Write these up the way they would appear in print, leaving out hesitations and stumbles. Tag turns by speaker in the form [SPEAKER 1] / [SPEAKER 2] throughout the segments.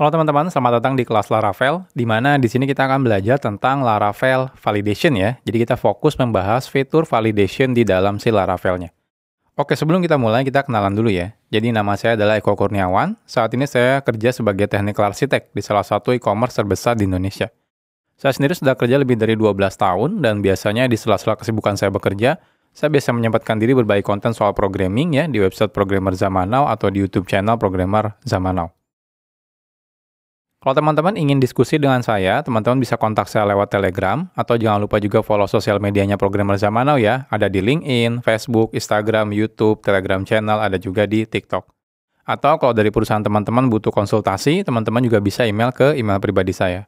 [SPEAKER 1] Halo teman-teman, selamat datang di kelas Laravel, di mana di sini kita akan belajar tentang Laravel Validation ya. Jadi kita fokus membahas fitur validation di dalam si Laravelnya. Oke, sebelum kita mulai, kita kenalan dulu ya. Jadi nama saya adalah Eko Kurniawan. Saat ini saya kerja sebagai Technical Architect di salah satu e-commerce terbesar di Indonesia. Saya sendiri sudah kerja lebih dari 12 tahun, dan biasanya di sela-sela kesibukan saya bekerja, saya biasa menyempatkan diri berbagi konten soal programming ya, di website Programmer Zaman Now atau di YouTube channel Programmer Zaman Now. Kalau teman-teman ingin diskusi dengan saya, teman-teman bisa kontak saya lewat Telegram, atau jangan lupa juga follow sosial medianya Programmer Zaman Now ya. Ada di LinkedIn, Facebook, Instagram, YouTube, Telegram channel, ada juga di TikTok. Atau kalau dari perusahaan teman-teman butuh konsultasi, teman-teman juga bisa email ke email pribadi saya.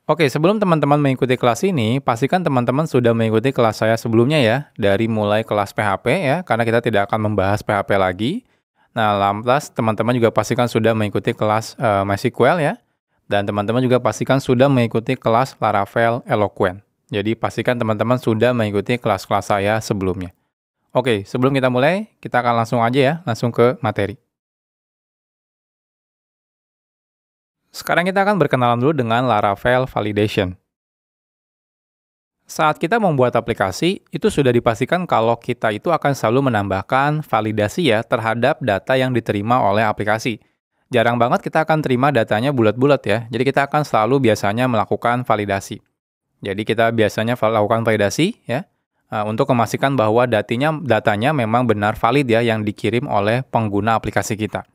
[SPEAKER 1] Oke, sebelum teman-teman mengikuti kelas ini, pastikan teman-teman sudah mengikuti kelas saya sebelumnya ya, dari mulai kelas PHP ya, karena kita tidak akan membahas PHP lagi. Nah, lantas teman-teman juga pastikan sudah mengikuti kelas MySQL ya. Dan teman-teman juga pastikan sudah mengikuti kelas Laravel Eloquent. Jadi pastikan teman-teman sudah mengikuti kelas-kelas saya sebelumnya. Oke, sebelum kita mulai, kita akan langsung aja ya, langsung ke materi. Sekarang kita akan berkenalan dulu dengan Laravel Validation. Saat kita membuat aplikasi, itu sudah dipastikan kalau kita itu akan selalu menambahkan validasi ya terhadap data yang diterima oleh aplikasi. Jarang banget kita akan terima datanya bulat-bulat ya, jadi kita akan selalu biasanya melakukan validasi. Jadi kita biasanya melakukan validasi ya, untuk memastikan bahwa datanya memang benar valid ya yang dikirim oleh pengguna aplikasi kita.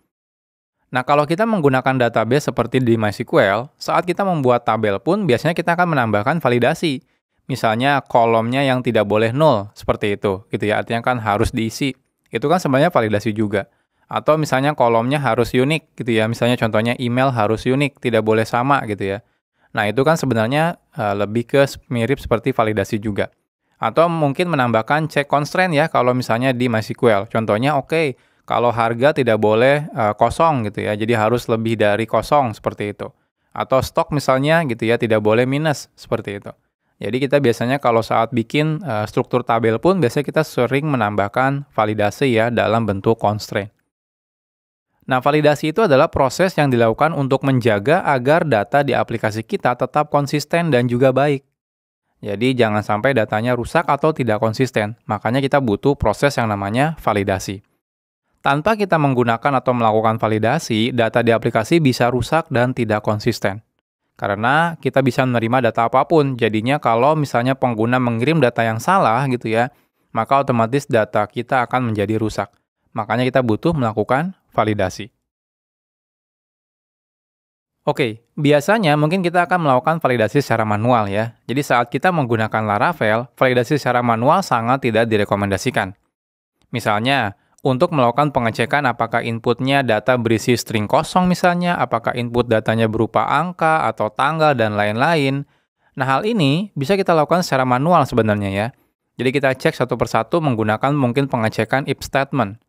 [SPEAKER 1] Nah, kalau kita menggunakan database seperti di MySQL, saat kita membuat tabel pun biasanya kita akan menambahkan validasi. Misalnya kolomnya yang tidak boleh nol, seperti itu, gitu ya. Artinya kan harus diisi. Itu kan sebenarnya validasi juga. Atau misalnya kolomnya harus unik, gitu ya. Misalnya contohnya email harus unik, tidak boleh sama, gitu ya. Nah, itu kan sebenarnya lebih ke mirip seperti validasi juga. Atau mungkin menambahkan check constraint ya, kalau misalnya di MySQL. Contohnya, oke, kalau harga tidak boleh kosong, gitu ya. Jadi harus lebih dari kosong, seperti itu. Atau stok misalnya, gitu ya, tidak boleh minus, seperti itu. Jadi kita biasanya kalau saat bikin struktur tabel pun biasanya kita sering menambahkan validasi ya dalam bentuk constraint. Nah, validasi itu adalah proses yang dilakukan untuk menjaga agar data di aplikasi kita tetap konsisten dan juga baik. Jadi jangan sampai datanya rusak atau tidak konsisten. Makanya kita butuh proses yang namanya validasi. Tanpa kita menggunakan atau melakukan validasi, data di aplikasi bisa rusak dan tidak konsisten. Karena kita bisa menerima data apapun, jadinya kalau misalnya pengguna mengirim data yang salah gitu ya, maka otomatis data kita akan menjadi rusak. Makanya kita butuh melakukan validasi. Oke, biasanya mungkin kita akan melakukan validasi secara manual ya. Jadi saat kita menggunakan Laravel, validasi secara manual sangat tidak direkomendasikan. Misalnya, untuk melakukan pengecekan apakah inputnya data berisi string kosong misalnya, apakah input datanya berupa angka atau tanggal dan lain-lain. Nah, hal ini bisa kita lakukan secara manual sebenarnya ya. Jadi kita cek satu persatu menggunakan mungkin pengecekan if statement.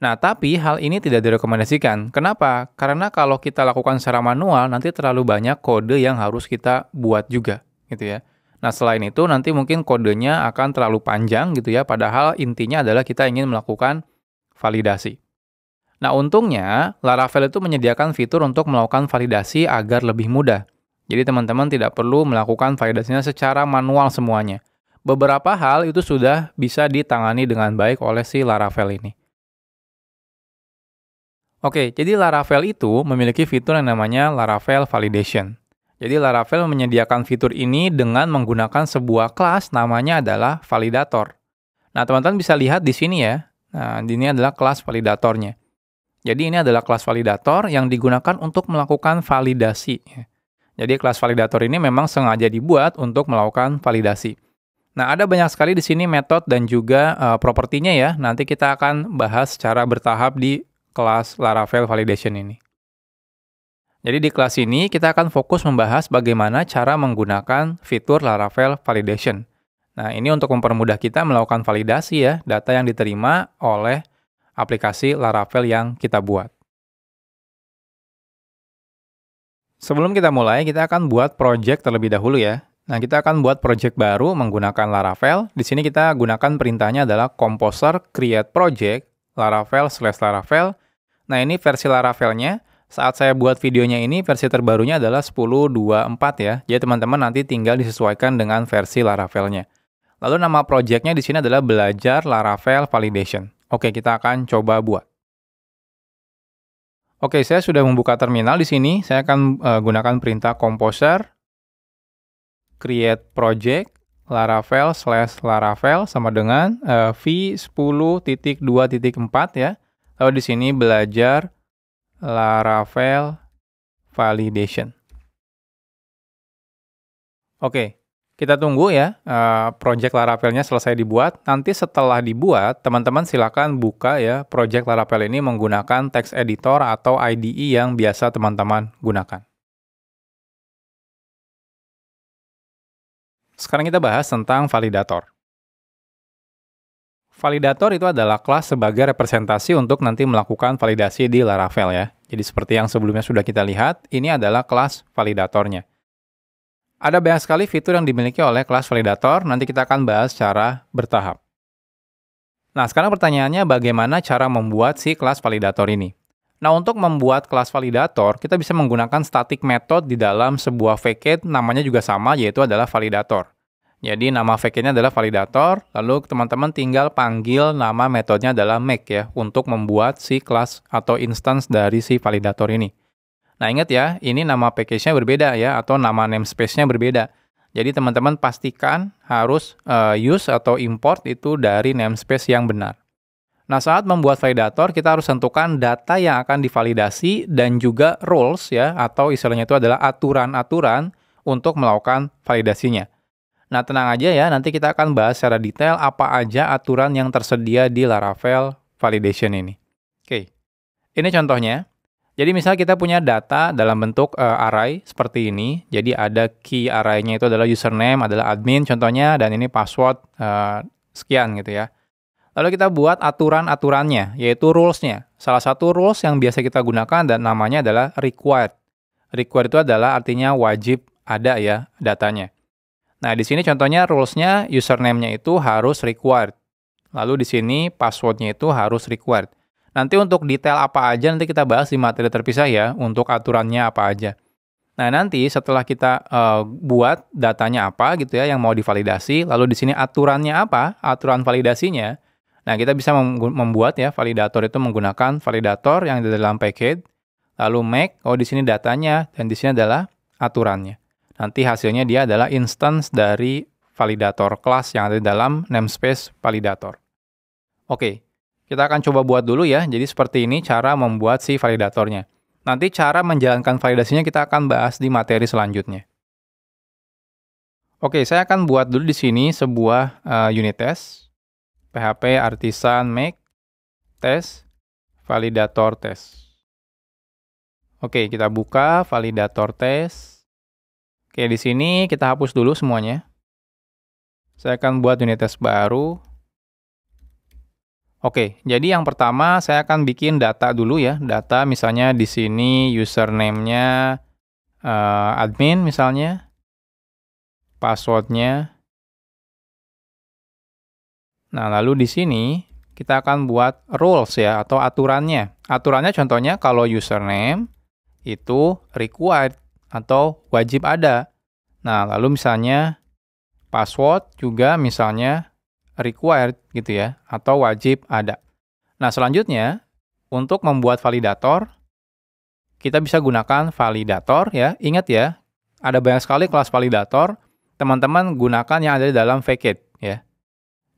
[SPEAKER 1] Nah, tapi hal ini tidak direkomendasikan. Kenapa? Karena kalau kita lakukan secara manual, nanti terlalu banyak kode yang harus kita buat juga, gitu ya. Nah, selain itu nanti mungkin kodenya akan terlalu panjang gitu ya, padahal intinya adalah kita ingin melakukan validasi. Nah, untungnya Laravel itu menyediakan fitur untuk melakukan validasi agar lebih mudah. Jadi teman-teman tidak perlu melakukan validasinya secara manual semuanya. Beberapa hal itu sudah bisa ditangani dengan baik oleh si Laravel ini. Oke, jadi Laravel itu memiliki fitur yang namanya Laravel Validation. Jadi Laravel menyediakan fitur ini dengan menggunakan sebuah kelas namanya adalah validator. Nah, teman-teman bisa lihat di sini ya. Nah, ini adalah kelas validatornya. Jadi ini adalah kelas validator yang digunakan untuk melakukan validasi. Jadi kelas validator ini memang sengaja dibuat untuk melakukan validasi. Nah, ada banyak sekali di sini metode dan juga propertinya ya. Nanti kita akan bahas secara bertahap di kelas Laravel Validation ini. Jadi di kelas ini kita akan fokus membahas bagaimana cara menggunakan fitur Laravel Validation. Nah, ini untuk mempermudah kita melakukan validasi ya, data yang diterima oleh aplikasi Laravel yang kita buat. Sebelum kita mulai, kita akan buat project terlebih dahulu ya. Nah, kita akan buat project baru menggunakan Laravel. Di sini kita gunakan perintahnya adalah composer create project Laravel/Laravel Nah, ini versi Laravelnya. Saat saya buat videonya ini, versi terbarunya adalah 10.2.4 ya. Jadi teman-teman nanti tinggal disesuaikan dengan versi Laravelnya. Lalu nama projectnya di sini adalah belajar Laravel Validation. Oke, kita akan coba buat. Oke, saya sudah membuka terminal di sini. Saya akan gunakan perintah composer, create project, Laravel/Laravel sama dengan v10.2.4 ya. Lalu di sini belajar Laravel Validation. Oke, kita tunggu ya project Laravelnya selesai dibuat. Nanti setelah dibuat, teman-teman silakan buka ya project Laravel ini menggunakan text editor atau IDE yang biasa teman-teman gunakan. Sekarang kita bahas tentang validator. Validator itu adalah kelas sebagai representasi untuk nanti melakukan validasi di Laravel ya. Jadi seperti yang sebelumnya sudah kita lihat, ini adalah kelas validatornya. Ada banyak sekali fitur yang dimiliki oleh kelas validator, nanti kita akan bahas secara bertahap. Nah, sekarang pertanyaannya bagaimana cara membuat si kelas validator ini? Nah, untuk membuat kelas validator, kita bisa menggunakan static method di dalam sebuah facade, namanya juga sama, yaitu adalah validator. Jadi, nama facade-nya adalah validator, lalu teman-teman tinggal panggil nama metodenya adalah make ya, untuk membuat si kelas atau instance dari si validator ini. Nah, ingat ya, ini nama package-nya berbeda ya, atau nama namespace-nya berbeda. Jadi, teman-teman pastikan harus use atau import itu dari namespace yang benar. Nah, saat membuat validator, kita harus tentukan data yang akan divalidasi dan juga rules ya, atau istilahnya itu adalah aturan-aturan untuk melakukan validasinya. Nah, tenang aja ya, nanti kita akan bahas secara detail apa aja aturan yang tersedia di Laravel Validation ini. Oke, ini contohnya. Jadi misalnya kita punya data dalam bentuk array seperti ini. Jadi ada key array-nya itu adalah username, adalah admin contohnya, dan ini password sekian gitu ya. Lalu kita buat aturan-aturannya, yaitu rules-nya. Salah satu rules yang biasa kita gunakan dan namanya adalah required. Required itu adalah artinya wajib ada ya datanya. Nah, di sini contohnya rules-nya username-nya itu harus required. Lalu di sini password-nya itu harus required. Nanti untuk detail apa aja nanti kita bahas di materi terpisah ya, untuk aturannya apa aja. Nah, nanti setelah kita buat datanya apa gitu ya yang mau divalidasi, lalu di sini aturannya apa, aturan validasinya. Nah, kita bisa membuat ya validator itu menggunakan validator yang ada dalam package, lalu make, di sini datanya, dan di sini adalah aturannya. Nanti hasilnya dia adalah instance dari validator kelas yang ada di dalam namespace validator. Oke, kita akan coba buat dulu ya. Jadi seperti ini cara membuat si validatornya. Nanti cara menjalankan validasinya kita akan bahas di materi selanjutnya. Oke, saya akan buat dulu di sini sebuah unit test. PHP artisan make test validator test. Oke, kita buka validator test. Oke, di sini kita hapus dulu semuanya. Saya akan buat unit test baru. Oke, jadi yang pertama saya akan bikin data dulu ya. Data misalnya di sini username-nya admin misalnya. Password-nya. Nah, lalu di sini kita akan buat rules ya atau aturannya. Aturannya contohnya kalau username itu required atau wajib ada. Nah, lalu misalnya password juga misalnya required gitu ya, atau wajib ada. Nah, selanjutnya untuk membuat validator, kita bisa gunakan validator ya. Ingat ya, ada banyak sekali kelas validator. Teman-teman gunakan yang ada di dalam facade ya.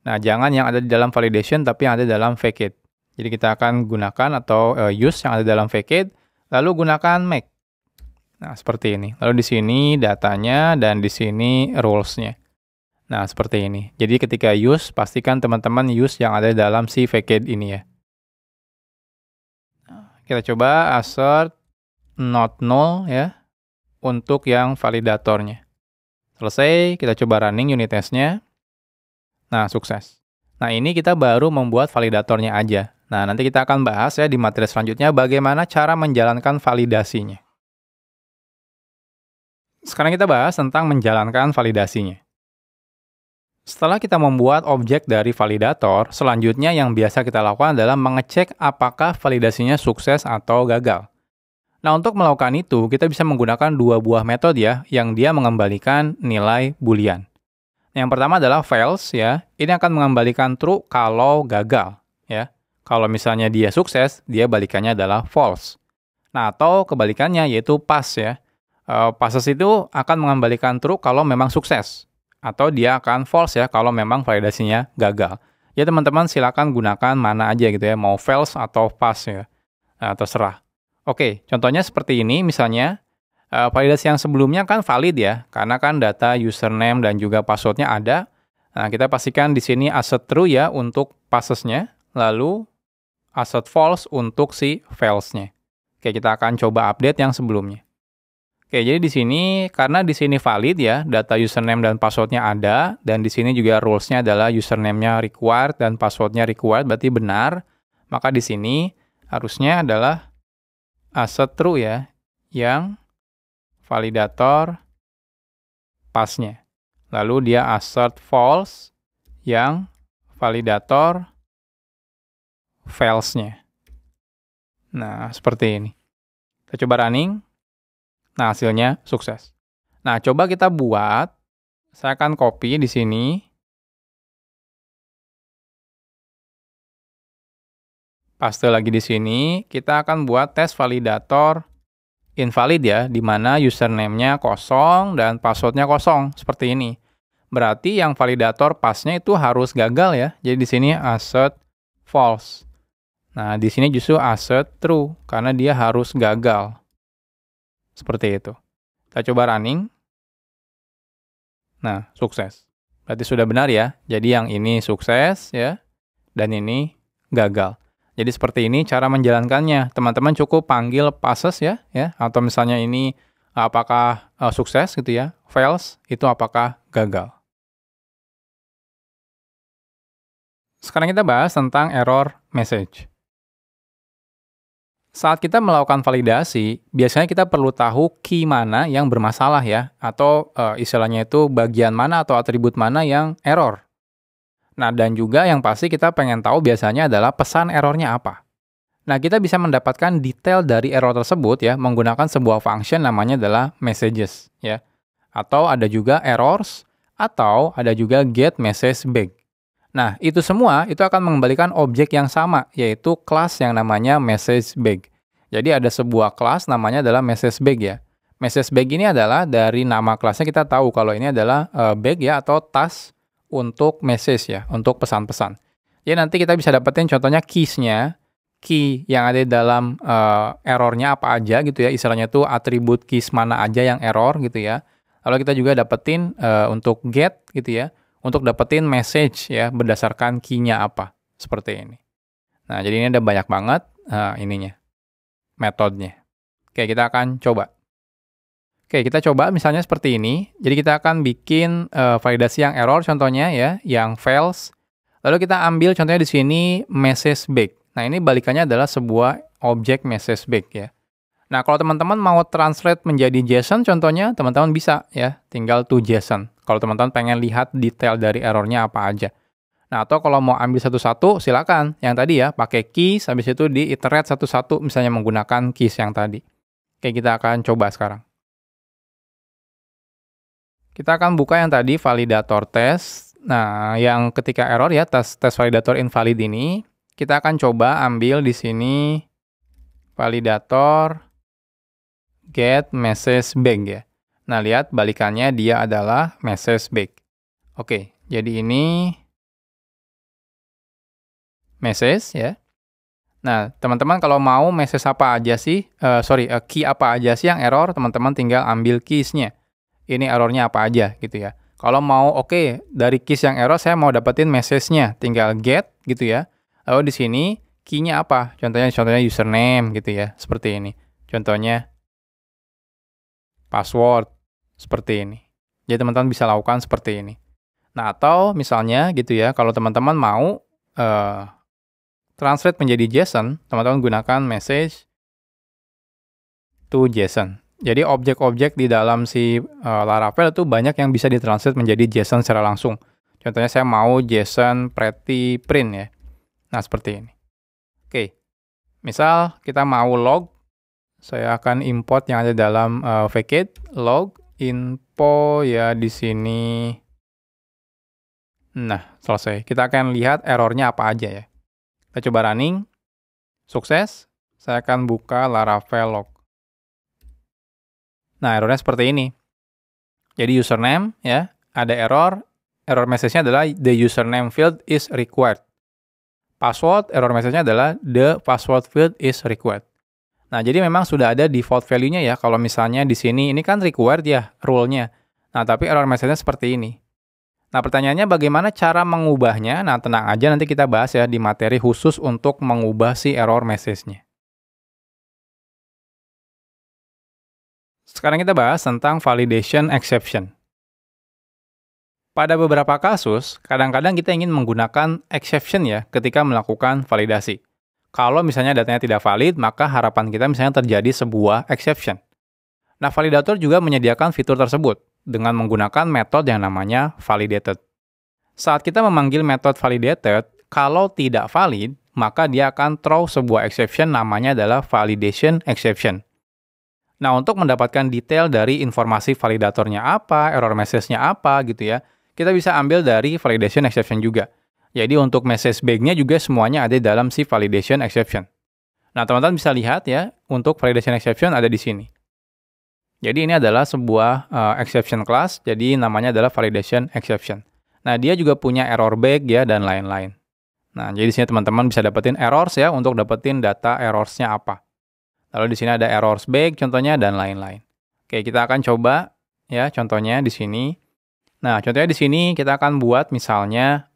[SPEAKER 1] Nah, jangan yang ada di dalam validation tapi yang ada di dalam facade. Jadi kita akan gunakan atau use yang ada di dalam facade, lalu gunakan make. Nah, seperti ini. Lalu di sini datanya dan di sini rules-nya. Nah, seperti ini. Jadi ketika use, pastikan teman-teman use yang ada di dalam si facade ini ya. Kita coba assert not null ya, untuk yang validatornya. Selesai, kita coba running unit test-nya. Nah, sukses. Nah, ini kita baru membuat validatornya aja. Nah, nanti kita akan bahas ya di materi selanjutnya bagaimana cara menjalankan validasinya. Sekarang kita bahas tentang menjalankan validasinya. Setelah kita membuat objek dari validator, selanjutnya yang biasa kita lakukan adalah mengecek apakah validasinya sukses atau gagal. Nah, untuk melakukan itu, kita bisa menggunakan dua buah metode ya, yang dia mengembalikan nilai boolean. Yang pertama adalah fails ya. Ini akan mengembalikan true kalau gagal ya. Kalau misalnya dia sukses, dia balikannya adalah false. Nah, atau kebalikannya yaitu pass ya. Passes itu akan mengembalikan true kalau memang sukses. Atau dia akan false ya kalau memang validasinya gagal. Ya teman-teman silakan gunakan mana aja gitu ya, mau fails atau pass ya. Nah, terserah. Oke, contohnya seperti ini misalnya. Validasi yang sebelumnya kan valid ya, karena kan data username dan juga passwordnya ada. Nah, kita pastikan di sini asset true ya untuk passesnya, lalu asset false untuk si fails-nya. Oke, kita akan coba update yang sebelumnya. Oke, jadi di sini, karena di sini valid ya, data username dan passwordnya ada, dan di sini juga rules-nya adalah username-nya required dan passwordnya required, berarti benar. Maka di sini harusnya adalah asset true ya, yang validator pass-nya. Lalu dia assert false yang validator fails-nya. Nah, seperti ini. Kita coba running. Nah, hasilnya sukses. Nah, coba kita buat. Saya akan copy di sini. Paste lagi di sini. Kita akan buat tes validator invalid ya, di mana username-nya kosong dan password-nya kosong, seperti ini. Berarti yang validator pass-nya itu harus gagal ya. Jadi di sini assert false. Nah, di sini justru assert true, karena dia harus gagal. Seperti itu. Kita coba running. Nah, sukses. Berarti sudah benar ya. Jadi yang ini sukses ya, dan ini gagal. Jadi seperti ini cara menjalankannya. Teman-teman cukup panggil passes ya, atau misalnya ini apakah sukses gitu ya, fails itu apakah gagal. Sekarang kita bahas tentang error message. Saat kita melakukan validasi, biasanya kita perlu tahu key mana yang bermasalah ya, atau istilahnya itu bagian mana atau atribut mana yang error. Nah, dan juga yang pasti kita pengen tahu biasanya adalah pesan errornya apa. Nah, kita bisa mendapatkan detail dari error tersebut ya menggunakan sebuah function namanya adalah messages ya. Atau ada juga errors atau ada juga get message back. Nah, itu semua itu akan mengembalikan objek yang sama yaitu kelas yang namanya message back. Jadi ada sebuah kelas namanya adalah message back ya. Message back ini adalah dari nama kelasnya kita tahu kalau ini adalah back ya atau task untuk message ya, untuk pesan-pesan. Jadi nanti kita bisa dapetin contohnya keys-nya, key yang ada di dalam errornya apa aja gitu ya, istilahnya itu atribut keys mana aja yang error gitu ya. Lalu kita juga dapetin untuk get gitu ya, untuk dapetin message ya berdasarkan key-nya apa, seperti ini. Nah, jadi ini ada banyak banget ininya, metodenya. Oke, kita akan coba. Oke, kita coba misalnya seperti ini. Jadi kita akan bikin validasi yang error contohnya ya, yang fails. Lalu kita ambil contohnya di sini message back. Nah, ini balikannya adalah sebuah objek message back ya. Nah, kalau teman-teman mau translate menjadi JSON contohnya, teman-teman bisa ya, tinggal to JSON. Kalau teman-teman pengen lihat detail dari errornya apa aja. Nah, atau kalau mau ambil satu-satu, silakan. Yang tadi ya, pakai keys, habis itu di-iterate satu-satu, misalnya menggunakan keys yang tadi. Oke, kita akan coba sekarang. Kita akan buka yang tadi validator test. Nah, yang ketika error ya, tes validator invalid ini, kita akan coba ambil di sini validator get message back ya. Nah, lihat balikannya dia adalah message back. Oke, jadi ini message ya. Nah, teman-teman kalau mau message apa aja sih, key apa aja sih yang error, teman-teman tinggal ambil keys-nya. Ini errornya apa aja gitu ya. Kalau mau dari keys yang error saya mau dapetin message-nya, tinggal get gitu ya. Lalu di sini key-nya apa? Contohnya username gitu ya, seperti ini. Contohnya password seperti ini. Jadi teman-teman bisa lakukan seperti ini. Nah, atau misalnya gitu ya, kalau teman-teman mau translate menjadi JSON, teman-teman gunakan message to JSON. Jadi objek-objek di dalam si Laravel itu banyak yang bisa ditranslate menjadi JSON secara langsung. Contohnya saya mau JSON pretty print ya. Nah, seperti ini. Oke, misal kita mau log, saya akan import yang ada dalam vcade, log, info ya di sini. Nah, selesai. Kita akan lihat errornya apa aja ya. Kita coba running, sukses. Saya akan buka Laravel log. Nah, errornya seperti ini. Jadi username ya, ada error message-nya adalah the username field is required. Password, error message-nya adalah the password field is required. Nah, jadi memang sudah ada default value-nya ya, kalau misalnya di sini, ini kan required ya, rule-nya. Nah, tapi error message-nya seperti ini. Nah, pertanyaannya bagaimana cara mengubahnya? Nah, tenang aja, nanti kita bahas ya di materi khusus untuk mengubah si error message-nya. Sekarang kita bahas tentang validation exception. Pada beberapa kasus, kadang-kadang kita ingin menggunakan exception ya ketika melakukan validasi. Kalau misalnya datanya tidak valid, maka harapan kita misalnya terjadi sebuah exception. Nah, validator juga menyediakan fitur tersebut dengan menggunakan metode yang namanya validated. Saat kita memanggil metode validated, kalau tidak valid, maka dia akan throw sebuah exception namanya adalah validation exception. Nah, untuk mendapatkan detail dari informasi validatornya apa, error message-nya apa gitu ya, kita bisa ambil dari validation exception juga. Jadi untuk message bag-nya juga semuanya ada dalam si validation exception. Nah, teman-teman bisa lihat ya, untuk validation exception ada di sini. Jadi ini adalah sebuah exception class, jadi namanya adalah validation exception. Nah, dia juga punya error bag ya, dan lain-lain. Nah, jadi di sini teman-teman bisa dapetin errors ya, untuk dapetin data errors-nya apa. Lalu di sini ada errors bag contohnya dan lain-lain. Oke, kita akan coba ya contohnya di sini. Nah, contohnya di sini kita akan buat misalnya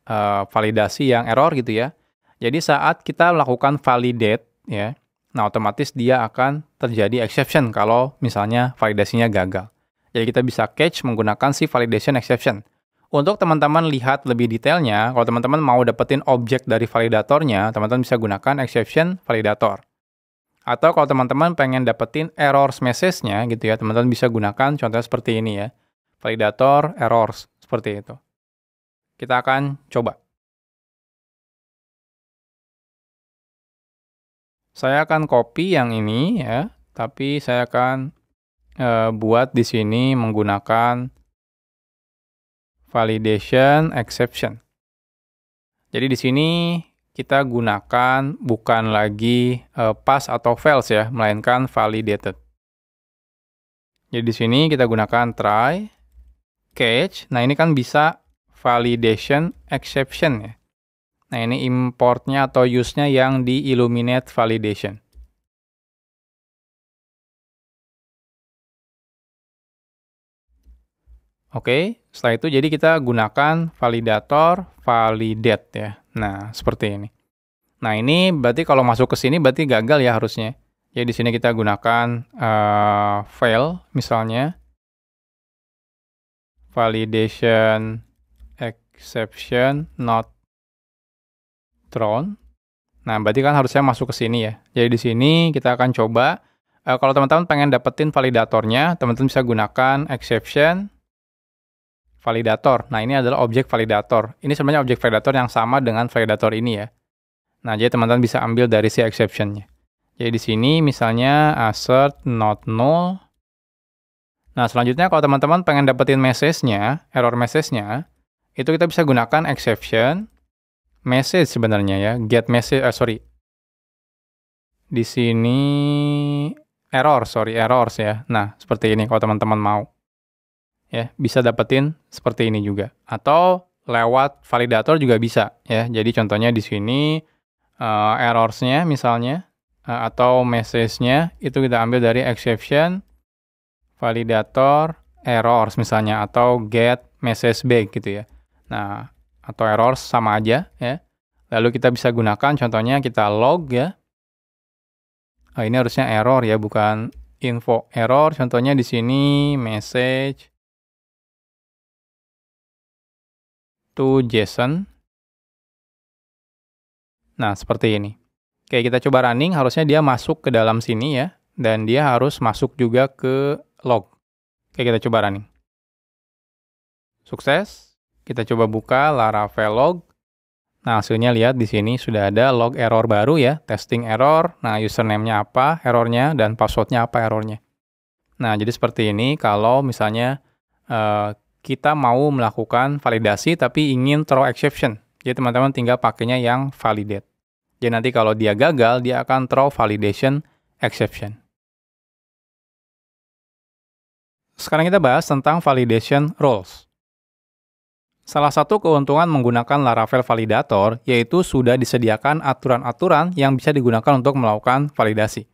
[SPEAKER 1] validasi yang error gitu ya. Jadi saat kita melakukan validate ya, nah otomatis dia akan terjadi exception kalau misalnya validasinya gagal. Jadi kita bisa catch menggunakan si validation exception. Untuk teman-teman lihat lebih detailnya, kalau teman-teman mau dapetin objek dari validatornya, teman-teman bisa gunakan exception validator. Atau kalau teman-teman pengen dapetin errors message-nya gitu ya, teman-teman bisa gunakan contohnya seperti ini ya. Validator errors, seperti itu. Kita akan coba. Saya akan copy yang ini ya, tapi saya akan buat di sini menggunakan validation exception. Jadi di sini kita gunakan bukan lagi pass atau fails ya, melainkan validated. Jadi di sini kita gunakan try, catch. Nah, ini kan bisa validation exception ya. Nah, ini importnya atau use-nya yang di illuminate validation. Oke, setelah itu jadi kita gunakan validator validate ya. Nah, seperti ini. Nah, ini berarti kalau masuk ke sini berarti gagal ya harusnya. Jadi di sini kita gunakan fail misalnya. Validation exception not thrown. Nah, berarti kan harusnya masuk ke sini ya. Jadi di sini kita akan coba. Kalau teman-teman pengen dapetin validatornya, teman-teman bisa gunakan exception validator. Nah, ini adalah objek validator. Ini sebenarnya objek validator yang sama dengan validator ini ya. Nah, jadi teman-teman bisa ambil dari si exception-nya. Jadi di sini misalnya assert not null. Nah, selanjutnya kalau teman-teman pengen dapetin message-nya, error message-nya, itu kita bisa gunakan exception message sebenarnya ya. Get message, di sini errors ya. Nah, seperti ini kalau teman-teman mau. Ya, bisa dapetin seperti ini juga. Atau lewat validator juga bisa ya. Jadi contohnya di sini errors-nya misalnya atau message-nya itu kita ambil dari exception validator errors misalnya atau get message bag gitu ya. Nah, atau errors sama aja ya. Lalu kita bisa gunakan contohnya kita log ya. Ini harusnya error ya, bukan info error. Contohnya di sini message to JSON. Nah, seperti ini. Oke, kita coba running, harusnya dia masuk ke dalam sini ya, dan dia harus masuk juga ke log. Oke, kita coba running. Sukses. Kita coba buka Laravel log. Nah, hasilnya lihat di sini sudah ada log error baru ya, testing error. Nah, username-nya apa errornya, dan password-nya apa errornya. Nah, jadi seperti ini kalau misalnya kita mau melakukan validasi tapi ingin throw exception. Jadi teman-teman tinggal pakainya yang validate. Jadi nanti kalau dia gagal, dia akan throw validation exception. Sekarang kita bahas tentang validation rules. Salah satu keuntungan menggunakan Laravel Validator yaitu sudah disediakan aturan-aturan yang bisa digunakan untuk melakukan validasi.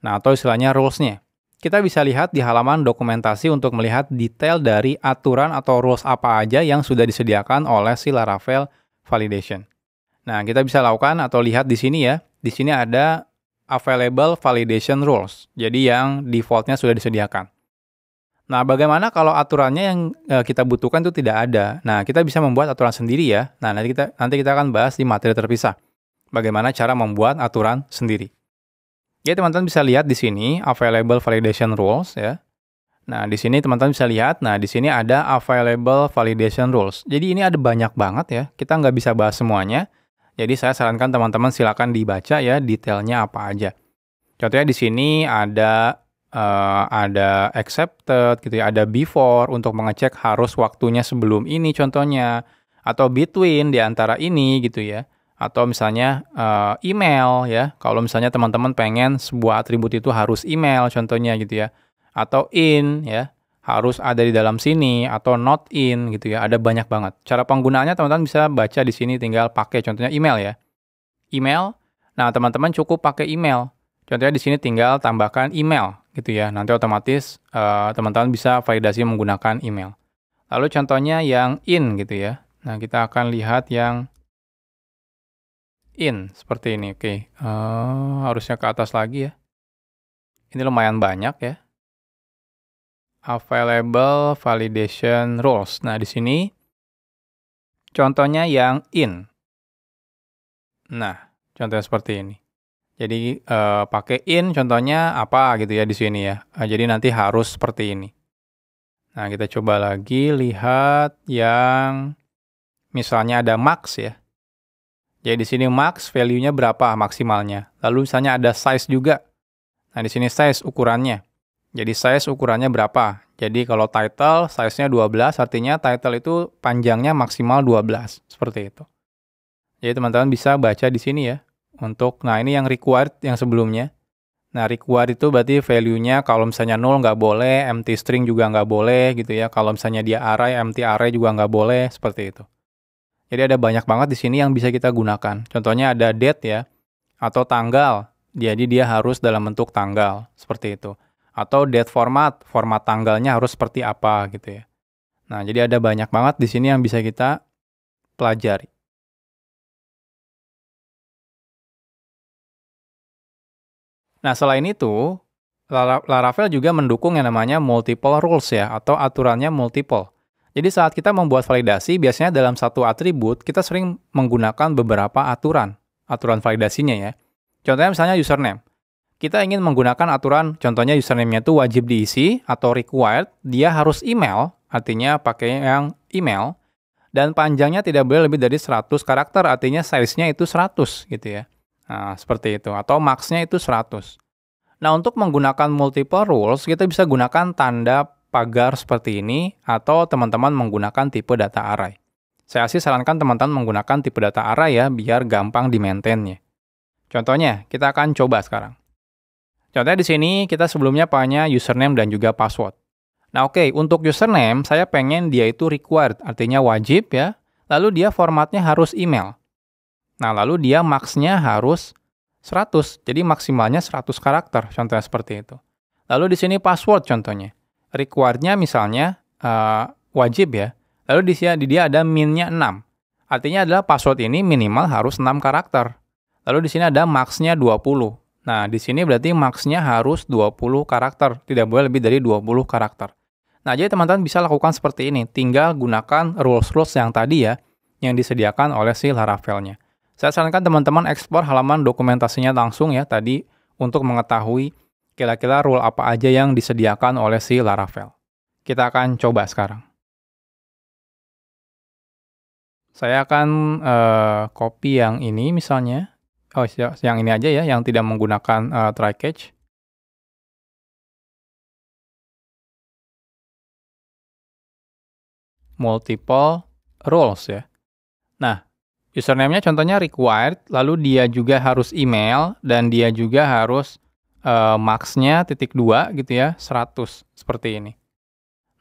[SPEAKER 1] Nah, atau istilahnya rules-nya. Kita bisa lihat di halaman dokumentasi untuk melihat detail dari aturan atau rules apa aja yang sudah disediakan oleh si Laravel Validation. Nah, kita bisa lakukan atau lihat di sini ya. Di sini ada available validation rules. Jadi yang defaultnya sudah disediakan. Nah, bagaimana kalau aturannya yang kita butuhkan itu tidak ada? Nah, kita bisa membuat aturan sendiri ya. Nah, nanti kita akan bahas di materi terpisah. Bagaimana cara membuat aturan sendiri. Jadi teman-teman bisa lihat di sini available validation rules ya. Nah, di sini teman-teman bisa lihat, nah di sini ada available validation rules. Jadi ini ada banyak banget ya. Kita nggak bisa bahas semuanya. Jadi saya sarankan teman-teman silakan dibaca ya detailnya apa aja. Contohnya di sini ada accepted gitu ya, ada before untuk mengecek harus waktunya sebelum ini contohnya, atau between di antara ini gitu ya. Atau misalnya email ya, kalau misalnya teman-teman pengen sebuah atribut itu harus email contohnya gitu ya. Atau in ya, harus ada di dalam sini, atau not in gitu ya, ada banyak banget. Cara penggunaannya teman-teman bisa baca di sini, tinggal pakai contohnya email ya. Email, nah teman-teman cukup pakai email. Contohnya di sini tinggal tambahkan email gitu ya, nanti otomatis teman-teman bisa validasi menggunakan email. Lalu contohnya yang in gitu ya, nah kita akan lihat yang in seperti ini. Oke, harusnya ke atas lagi ya. Ini lumayan banyak ya. Available validation rules. Nah, di sini contohnya yang in. Nah, contohnya seperti ini. Jadi pakai in contohnya apa gitu ya di sini ya. Jadi nanti harus seperti ini. Nah, kita coba lagi lihat yang misalnya ada max ya. Jadi di sini max value-nya berapa maksimalnya. Lalu misalnya ada size juga. Nah, di sini size ukurannya. Jadi size ukurannya berapa? Jadi kalau title size-nya 12, artinya title itu panjangnya maksimal 12. Seperti itu. Jadi teman-teman bisa baca di sini ya. Nah ini yang required yang sebelumnya. Nah required itu berarti value-nya kalau misalnya 0 nggak boleh, empty string juga nggak boleh gitu ya. Kalau misalnya dia array, empty array juga nggak boleh, seperti itu. Jadi ada banyak banget di sini yang bisa kita gunakan. Contohnya ada date ya, atau tanggal. Jadi dia harus dalam bentuk tanggal, seperti itu. Atau date format tanggalnya harus seperti apa gitu ya. Nah, jadi ada banyak banget di sini yang bisa kita pelajari. Nah, selain itu, Laravel juga mendukung yang namanya multiple rules ya, atau aturannya multiple. Jadi saat kita membuat validasi, biasanya dalam satu atribut, kita sering menggunakan beberapa aturan validasinya ya. Contohnya misalnya username. Kita ingin menggunakan aturan, contohnya username-nya itu wajib diisi, atau required, dia harus email, artinya pakai yang email, dan panjangnya tidak boleh lebih dari 100 karakter, artinya size-nya itu 100 gitu ya. Nah, seperti itu. Atau max-nya itu 100. Nah, untuk menggunakan multiple rules, kita bisa gunakan tanda pagar seperti ini, atau teman-teman menggunakan tipe data array. Saya sih sarankan teman-teman menggunakan tipe data array ya, biar gampang di-maintain-nya. Contohnya, kita akan coba sekarang. Contohnya di sini, kita sebelumnya punya username dan juga password. Nah, oke, untuk username, saya pengen dia itu required, artinya wajib ya. Lalu dia formatnya harus email. Nah, lalu dia max-nya harus 100, jadi maksimalnya 100 karakter, contohnya seperti itu. Lalu di sini password contohnya. Required-nya misalnya wajib ya. Lalu di dia ada min-nya 6. Artinya adalah password ini minimal harus 6 karakter. Lalu di sini ada max-nya 20. Nah, di sini berarti max-nya harus 20 karakter. Tidak boleh lebih dari 20 karakter. Nah, jadi teman-teman bisa lakukan seperti ini. Tinggal gunakan rules-rules yang tadi ya, yang disediakan oleh si Laravel-nya. Saya sarankan teman-teman eksplor halaman dokumentasinya langsung ya tadi untuk mengetahui kira-kira rule apa aja yang disediakan oleh si Laravel. Kita akan coba sekarang. Saya akan copy yang ini misalnya. Oh, yang ini aja ya, yang tidak menggunakan try catch. Multiple roles ya. Nah, username-nya contohnya required, lalu dia juga harus email, dan dia juga harus max-nya ×2 gitu ya, 100, seperti ini.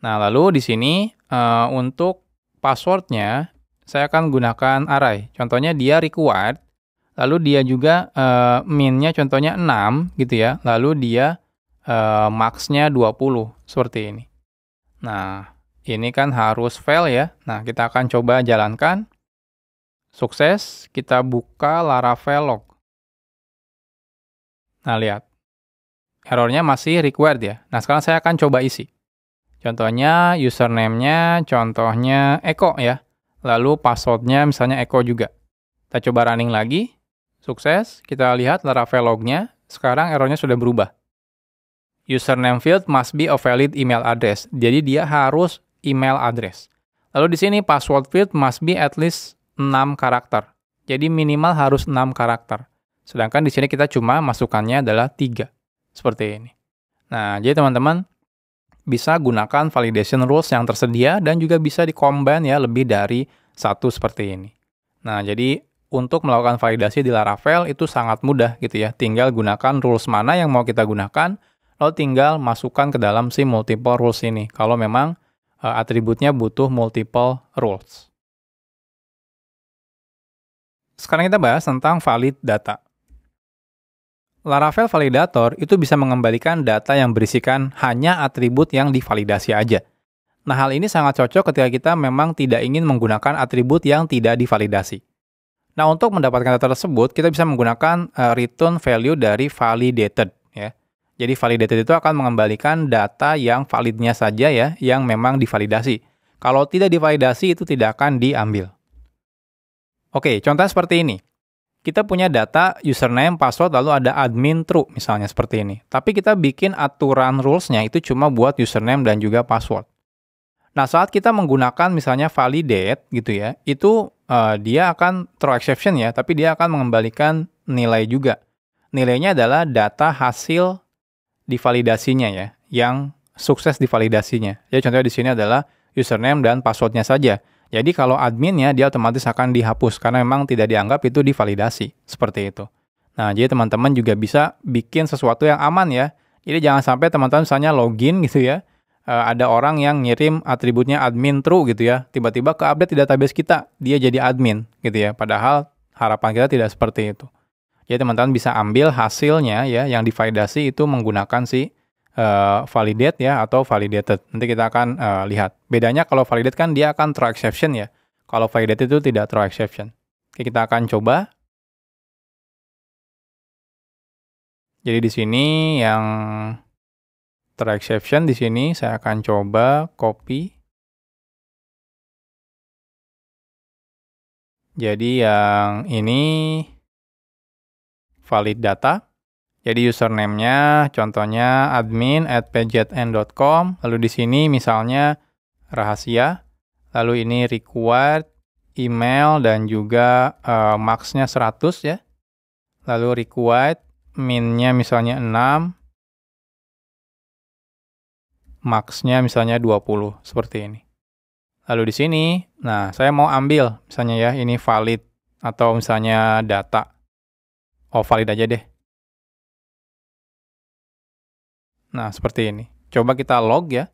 [SPEAKER 1] Nah, lalu di sini untuk password-nya, saya akan gunakan array. Contohnya dia required, lalu dia juga min-nya contohnya 6 gitu ya, lalu dia max-nya 20, seperti ini. Nah, ini kan harus fail ya. Nah, kita akan coba jalankan. Sukses, kita buka Laravel log. Nah, lihat. Errornya masih required ya. Nah, sekarang saya akan coba isi. Contohnya, username-nya contohnya Eko ya. Lalu password-nya misalnya Eko juga. Kita coba running lagi. Sukses, kita lihat Laravel log-nya. Sekarang errornya sudah berubah. Username field must be a valid email address. Jadi dia harus email address. Lalu di sini password field must be at least 6 karakter. Jadi minimal harus 6 karakter. Sedangkan di sini kita cuma masukannya adalah 3. Seperti ini. Nah, jadi teman-teman bisa gunakan validation rules yang tersedia dan juga bisa di-combine ya lebih dari satu seperti ini. Nah, jadi untuk melakukan validasi di Laravel itu sangat mudah gitu ya. Tinggal gunakan rules mana yang mau kita gunakan, lalu tinggal masukkan ke dalam si multiple rules ini. Kalau memang atributnya butuh multiple rules. Sekarang kita bahas tentang valid data. Laravel Validator itu bisa mengembalikan data yang berisikan hanya atribut yang divalidasi aja. Nah, hal ini sangat cocok ketika kita memang tidak ingin menggunakan atribut yang tidak divalidasi. Nah, untuk mendapatkan data tersebut, kita bisa menggunakan return value dari validated. Ya. Jadi, validated itu akan mengembalikan data yang validnya saja ya, yang memang divalidasi. Kalau tidak divalidasi, itu tidak akan diambil. Oke, contohnya seperti ini. Kita punya data username, password, lalu ada admin true, misalnya seperti ini. Tapi kita bikin aturan rules-nya itu cuma buat username dan juga password. Nah, saat kita menggunakan misalnya validate gitu ya, itu dia akan throw exception ya, tapi dia akan mengembalikan nilai juga. Nilainya adalah data hasil divalidasinya ya, yang sukses divalidasinya. Jadi contohnya di sini adalah username dan passwordnya saja. Jadi kalau adminnya dia otomatis akan dihapus karena memang tidak dianggap itu divalidasi, seperti itu. Nah, jadi teman-teman juga bisa bikin sesuatu yang aman ya. Jadi jangan sampai teman-teman misalnya login gitu ya, ada orang yang ngirim atributnya admin true gitu ya, tiba-tiba ke-update di database kita, dia jadi admin gitu ya, padahal harapan kita tidak seperti itu. Jadi teman-teman bisa ambil hasilnya ya, yang divalidasi itu menggunakan si validate ya, atau validated. Nanti kita akan lihat. Bedanya kalau validate kan dia akan throw exception ya, kalau validate itu tidak throw exception. Oke, kita akan coba. Jadi di sini yang throw exception di sini saya akan coba copy. Jadi yang ini valid data. Jadi username-nya contohnya admin@pjtn.com. Lalu di sini misalnya rahasia. Lalu ini required email dan juga max-nya 100 ya. Lalu required min-nya misalnya 6. Max-nya misalnya 20, seperti ini. Lalu di sini, nah saya mau ambil misalnya ya, ini valid atau misalnya data. Oh, valid aja deh. Nah, seperti ini. Coba kita log ya.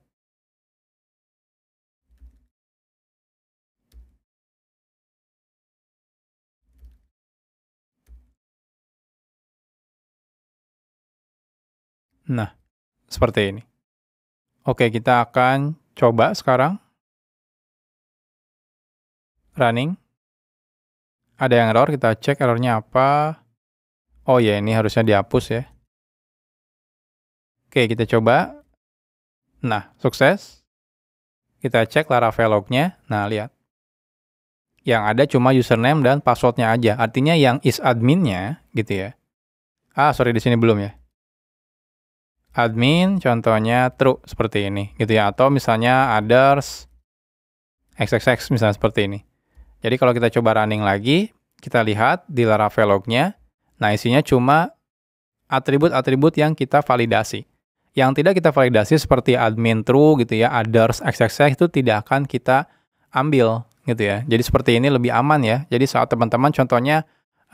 [SPEAKER 1] Nah, seperti ini. Oke, kita akan coba sekarang. Running. Ada yang error, kita cek errornya apa. Oh ya, ini harusnya dihapus ya. Oke, kita coba. Nah, sukses. Kita cek Laravel log-nya. Nah, lihat. Yang ada cuma username dan password-nya aja. Artinya yang is admin-nya gitu ya. Sorry, di sini belum ya. Admin contohnya true seperti ini gitu ya, atau misalnya others xxx misalnya seperti ini. Jadi kalau kita coba running lagi, kita lihat di Laravel log-nya, nah isinya cuma atribut-atribut yang kita validasi. Yang tidak kita validasi seperti admin true gitu ya, others, xxx itu tidak akan kita ambil gitu ya. Jadi seperti ini lebih aman ya. Jadi saat teman-teman contohnya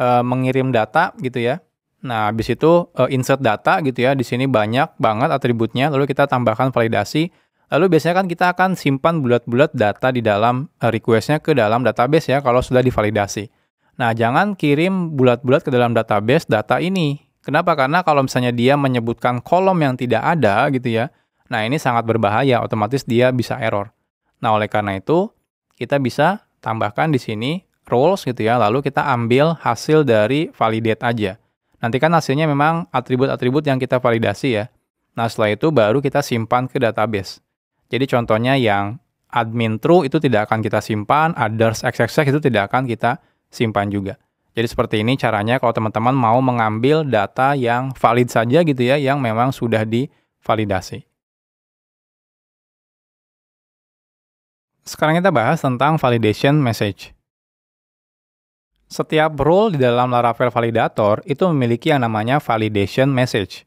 [SPEAKER 1] mengirim data gitu ya. Nah, habis itu insert data gitu ya. Di sini banyak banget atributnya, lalu kita tambahkan validasi. Lalu biasanya kan kita akan simpan bulat-bulat data di dalam request-nya ke dalam database ya kalau sudah divalidasi. Nah, jangan kirim bulat-bulat ke dalam database data ini. Kenapa? Karena kalau misalnya dia menyebutkan kolom yang tidak ada gitu ya, nah ini sangat berbahaya, otomatis dia bisa error. Nah, oleh karena itu, kita bisa tambahkan di sini roles gitu ya, lalu kita ambil hasil dari validate aja. Nanti kan hasilnya memang atribut-atribut yang kita validasi ya. Nah, setelah itu baru kita simpan ke database. Jadi contohnya yang admin true itu tidak akan kita simpan, others xxx itu tidak akan kita simpan juga. Jadi seperti ini caranya kalau teman-teman mau mengambil data yang valid saja gitu ya, yang memang sudah divalidasi. Sekarang kita bahas tentang validation message. Setiap role di dalam Laravel Validator itu memiliki yang namanya validation message.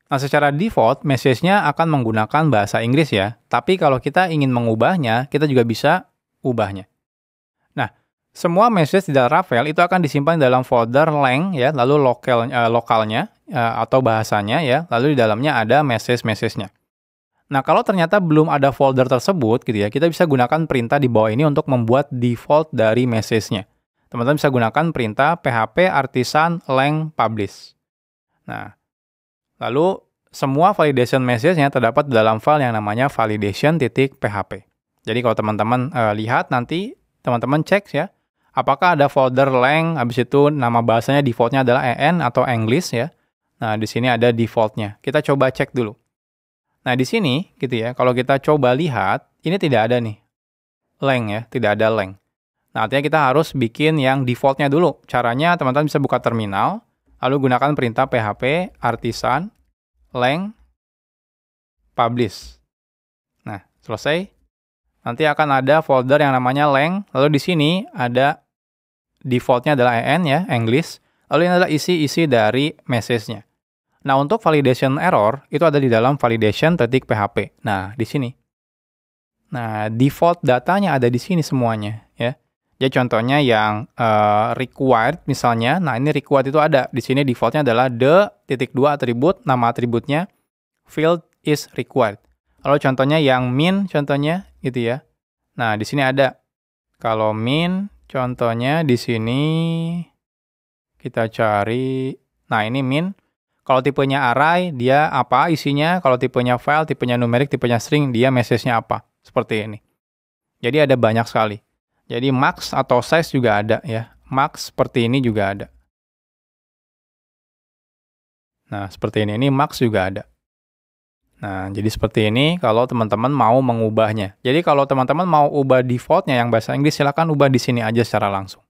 [SPEAKER 1] Nah, secara default, message-nya akan menggunakan bahasa Inggris ya, tapi kalau kita ingin mengubahnya, kita juga bisa ubahnya. Nah, semua message di Laravel itu akan disimpan dalam folder lang ya, lalu lokalnya atau bahasanya ya, lalu di dalamnya ada message-nya. Nah, kalau ternyata belum ada folder tersebut gitu ya, kita bisa gunakan perintah di bawah ini untuk membuat default dari message-nya. Teman-teman bisa gunakan perintah php artisan lang publish. Nah, lalu semua validation message-nya terdapat dalam file yang namanya validation.php. Jadi kalau teman-teman lihat nanti, teman-teman cek ya, apakah ada folder lang, habis itu nama bahasanya defaultnya adalah EN atau English ya. Nah, di sini ada defaultnya. Kita coba cek dulu. Nah, di sini gitu ya, kalau kita coba lihat, ini tidak ada nih lang ya, tidak ada lang. Nah, artinya kita harus bikin yang defaultnya dulu. Caranya teman-teman bisa buka terminal, lalu gunakan perintah php artisan lang publish. Nah, selesai. Nanti akan ada folder yang namanya lang, lalu di sini ada defaultnya adalah EN ya, English. Lalu ini adalah isi-isi dari message-nya. Nah, untuk validation error, itu ada di dalam validation.php. Nah, di sini. Nah, default datanya ada di sini semuanya ya. Jadi contohnya yang required misalnya, nah ini required itu ada. Di sini defaultnya adalah the.2 atribut, nama atributnya, field is required. Lalu contohnya yang min, contohnya gitu ya. Nah, di sini ada. Kalau min, contohnya di sini kita cari. Nah, ini min. Kalau tipenya array, dia apa isinya. Kalau tipenya file, tipenya numerik, tipenya string, dia message-nya apa. Seperti ini. Jadi ada banyak sekali. Jadi max atau size juga ada ya. Max seperti ini juga ada. Nah, seperti ini. Ini max juga ada. Nah, jadi seperti ini kalau teman-teman mau mengubahnya. Jadi kalau teman-teman mau ubah defaultnya yang bahasa Inggris, silakan ubah di sini aja secara langsung.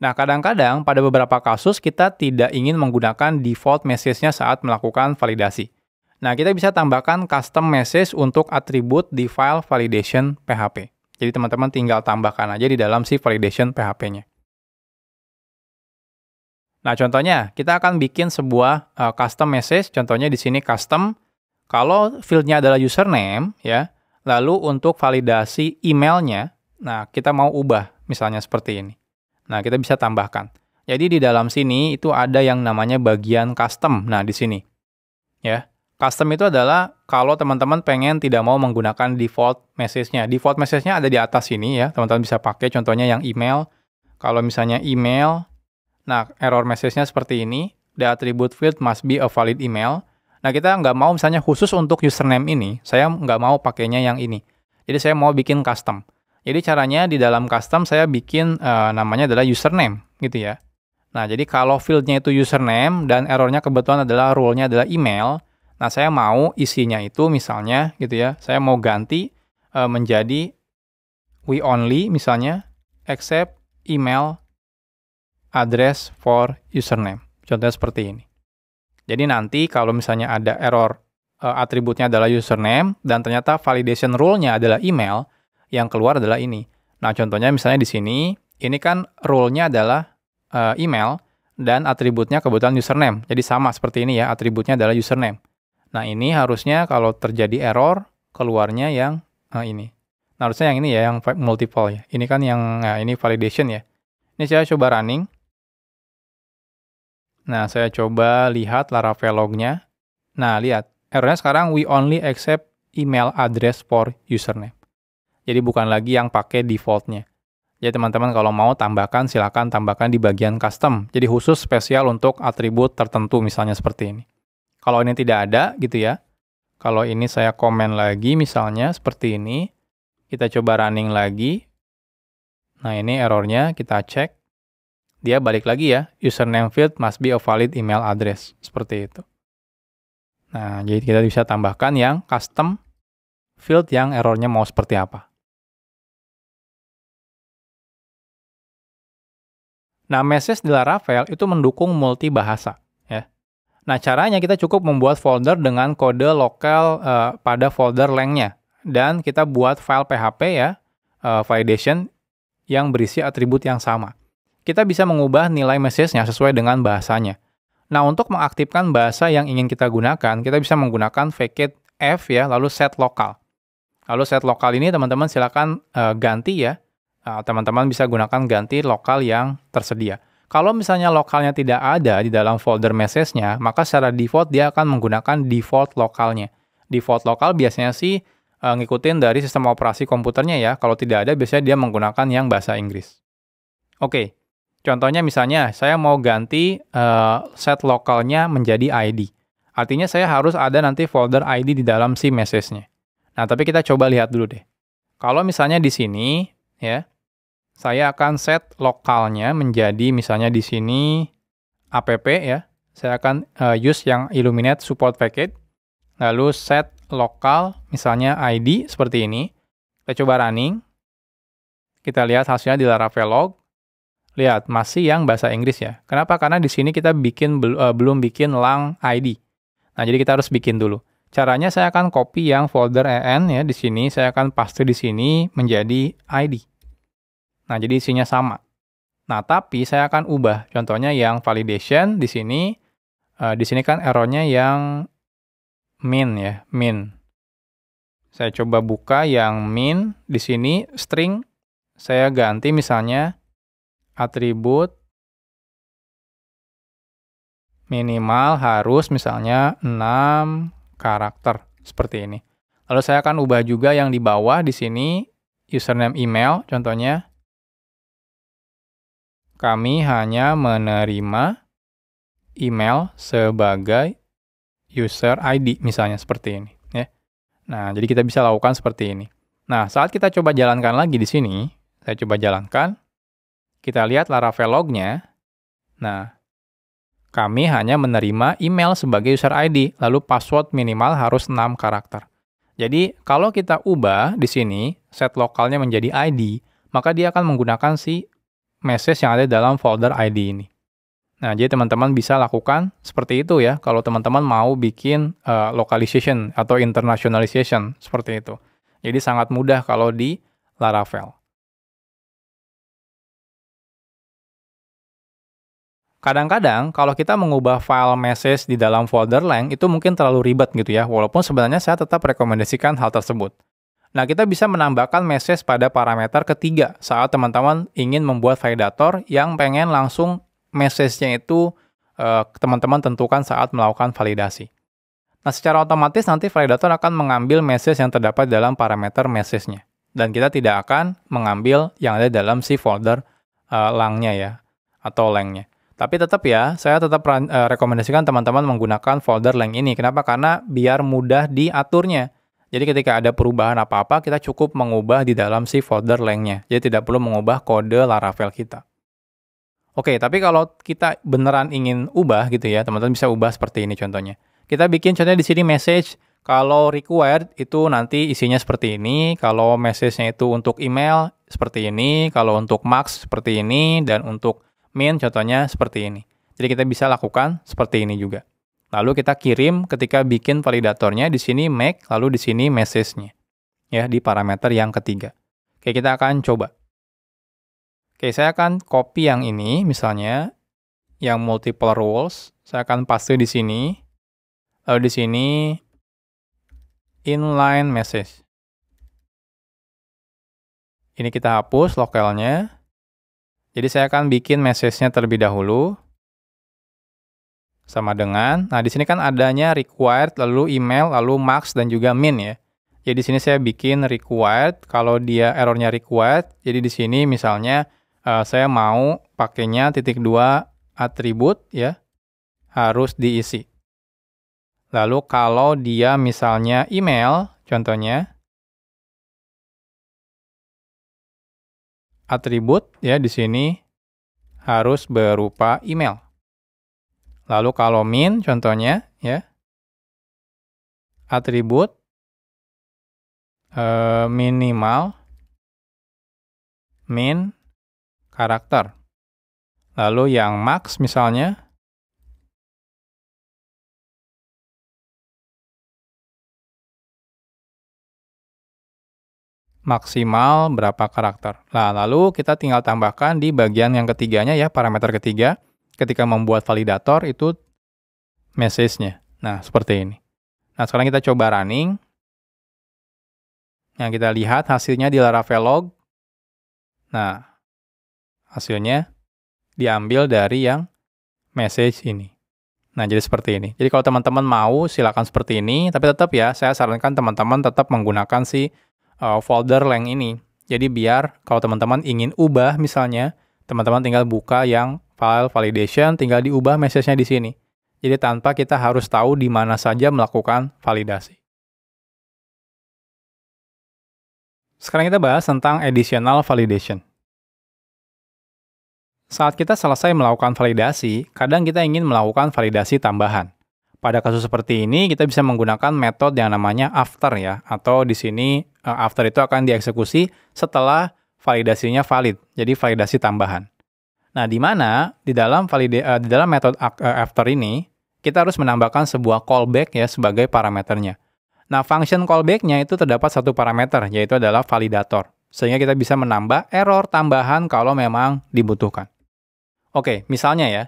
[SPEAKER 1] Nah, kadang-kadang pada beberapa kasus kita tidak ingin menggunakan default message-nya saat melakukan validasi. Nah, kita bisa tambahkan custom message untuk atribut di file validation PHP. Jadi teman-teman tinggal tambahkan aja di dalam si validation PHP-nya. Nah, contohnya kita akan bikin sebuah custom message, contohnya di sini custom. Kalau field-nya adalah username, ya, lalu untuk validasi emailnya, nah kita mau ubah, misalnya seperti ini. Nah, kita bisa tambahkan. Jadi di dalam sini itu ada yang namanya bagian custom. Nah, di sini, ya, custom itu adalah kalau teman-teman pengen tidak mau menggunakan default message-nya. Default message-nya ada di atas sini, ya, teman-teman bisa pakai. Contohnya yang email. Kalau misalnya email. Nah, error message-nya seperti ini. The attribute field must be a valid email. Nah, kita nggak mau misalnya khusus untuk username ini. Saya nggak mau pakainya yang ini. Jadi, saya mau bikin custom. Jadi, caranya di dalam custom saya bikin namanya adalah username. Gitu ya. Nah, jadi kalau field-nya itu username dan errornya kebetulan adalah role-nya adalah email. Nah, saya mau isinya itu misalnya gitu ya. Saya mau ganti menjadi we only misalnya accept email address for username. Contohnya seperti ini. Jadi nanti kalau misalnya ada error atributnya adalah username, dan ternyata validation rule-nya adalah email, yang keluar adalah ini. Nah, contohnya misalnya di sini, ini kan rule-nya adalah email, dan atributnya kebetulan username. Jadi sama seperti ini ya, atributnya adalah username. Nah, ini harusnya kalau terjadi error, keluarnya yang ini. Nah, harusnya yang ini ya, yang multiple ya. Ini kan yang, ini validation ya. Ini saya coba running. Nah, saya coba lihat Laravel log-nya. Nah, lihat. Errornya sekarang, we only accept email address for username. Jadi bukan lagi yang pakai default-nya. Jadi teman-teman kalau mau tambahkan, silakan tambahkan di bagian custom. Jadi khusus spesial untuk atribut tertentu, misalnya seperti ini. Kalau ini tidak ada, gitu ya. Kalau ini saya komen lagi, misalnya seperti ini. Kita coba running lagi. Nah, ini errornya, kita cek. Dia balik lagi ya, username field must be a valid email address. Seperti itu. Nah, jadi kita bisa tambahkan yang custom field yang errornya mau seperti apa. Nah, message di Laravel itu mendukung multi bahasa. Ya. Nah, caranya kita cukup membuat folder dengan kode lokal pada folder length-nya. Dan kita buat file PHP ya, validation yang berisi atribut yang sama. Kita bisa mengubah nilai message-nya sesuai dengan bahasanya. Nah, untuk mengaktifkan bahasa yang ingin kita gunakan, kita bisa menggunakan vacate f ya, lalu set lokal. Lalu set lokal ini teman-teman silakan ganti ya. Teman-teman bisa gunakan ganti lokal yang tersedia. Kalau misalnya lokalnya tidak ada di dalam folder message-nya, maka secara default dia akan menggunakan default lokalnya. Default lokal biasanya sih ngikutin dari sistem operasi komputernya ya. Kalau tidak ada, biasanya dia menggunakan yang bahasa Inggris. Oke. Contohnya misalnya, saya mau ganti set lokalnya menjadi ID. Artinya saya harus ada nanti folder ID di dalam si message-nya. Nah, tapi kita coba lihat dulu deh. Kalau misalnya di sini, ya, saya akan set lokalnya menjadi misalnya di sini app ya. Saya akan use yang Illuminate support package. Lalu set lokal misalnya ID seperti ini. Kita coba running. Kita lihat hasilnya di Laravel log. Lihat, masih yang bahasa Inggris ya. Kenapa? Karena di sini kita belum bikin lang ID. Nah, jadi kita harus bikin dulu. Caranya saya akan copy yang folder en ya di sini, saya akan paste di sini menjadi ID. Nah, jadi isinya sama. Nah, tapi saya akan ubah. Contohnya yang validation di sini kan errornya yang min ya, min. Saya coba buka yang min di sini string, saya ganti misalnya atribut minimal harus misalnya 6 karakter seperti ini. Lalu saya akan ubah juga yang di bawah di sini username email contohnya kami hanya menerima email sebagai user ID misalnya seperti ini ya. Nah, jadi kita bisa lakukan seperti ini. Nah, saat kita coba jalankan lagi di sini, saya coba jalankan. Kita lihat Laravel log-nya. Nah, kami hanya menerima email sebagai user ID, lalu password minimal harus 6 karakter. Jadi, kalau kita ubah di sini, set lokalnya menjadi ID, maka dia akan menggunakan si message yang ada dalam folder ID ini. Nah, jadi teman-teman bisa lakukan seperti itu ya, kalau teman-teman mau bikin localization atau internationalization, seperti itu. Jadi, sangat mudah kalau di Laravel. Kadang-kadang kalau kita mengubah file message di dalam folder length itu mungkin terlalu ribet gitu ya, walaupun sebenarnya saya tetap rekomendasikan hal tersebut. Nah, kita bisa menambahkan message pada parameter ketiga saat teman-teman ingin membuat validator yang pengen langsung message-nya itu teman-teman tentukan saat melakukan validasi. Nah, secara otomatis nanti validator akan mengambil message yang terdapat dalam parameter message-nya. Dan kita tidak akan mengambil yang ada dalam si folder lang-nya ya, atau length-nya. Tapi tetap ya, saya tetap rekomendasikan teman-teman menggunakan folder length ini. Kenapa? Karena biar mudah diaturnya. Jadi ketika ada perubahan apa-apa, kita cukup mengubah di dalam si folder length-nya. Jadi tidak perlu mengubah kode Laravel kita. Oke, tapi kalau kita beneran ingin ubah gitu ya, teman-teman bisa ubah seperti ini contohnya. Kita bikin contohnya di sini message, kalau required itu nanti isinya seperti ini, kalau message-nya itu untuk email seperti ini, kalau untuk max seperti ini, dan untuk min contohnya seperti ini. Jadi kita bisa lakukan seperti ini juga. Lalu kita kirim ketika bikin validatornya, di sini make, lalu di sini message-nya. Ya, di parameter yang ketiga. Oke, kita akan coba. Oke, saya akan copy yang ini, misalnya, yang multiple rules. Saya akan paste di sini. Lalu di sini, inline message. Ini kita hapus lokalnya. Jadi saya akan bikin message-nya terlebih dahulu. Sama dengan, nah di sini kan adanya required, lalu email, lalu max, dan juga min ya. Jadi di sini saya bikin required, kalau dia errornya required, jadi di sini misalnya saya mau pakainya .2 atribut ya, harus diisi. Lalu kalau dia misalnya email, contohnya, atribut ya di sini harus berupa email. Lalu kalau min contohnya ya atribut minimal min karakter. Lalu yang max misalnya maksimal berapa karakter. Nah, lalu kita tinggal tambahkan di bagian yang ketiganya ya, parameter ketiga. Ketika membuat validator itu message-nya. Nah, seperti ini. Nah, sekarang kita coba running. Nah, kita lihat hasilnya di Laravel log. Nah, hasilnya diambil dari yang message ini. Nah, jadi seperti ini. Jadi kalau teman-teman mau, silakan seperti ini. Tapi tetap ya, saya sarankan teman-teman tetap menggunakan si folder length ini. Jadi biar kalau teman-teman ingin ubah misalnya, teman-teman tinggal buka yang file validation, tinggal diubah message-nya di sini. Jadi tanpa kita harus tahu di mana saja melakukan validasi. Sekarang kita bahas tentang additional validation. Saat kita selesai melakukan validasi, kadang kita ingin melakukan validasi tambahan. Pada kasus seperti ini, kita bisa menggunakan metode yang namanya after ya, atau di sini after itu akan dieksekusi setelah validasinya valid, jadi validasi tambahan. Nah, di mana di dalam metode after ini, kita harus menambahkan sebuah callback ya sebagai parameternya. Nah, function callback-nya itu terdapat satu parameter, yaitu adalah validator. Sehingga kita bisa menambah error tambahan kalau memang dibutuhkan. Oke, misalnya ya,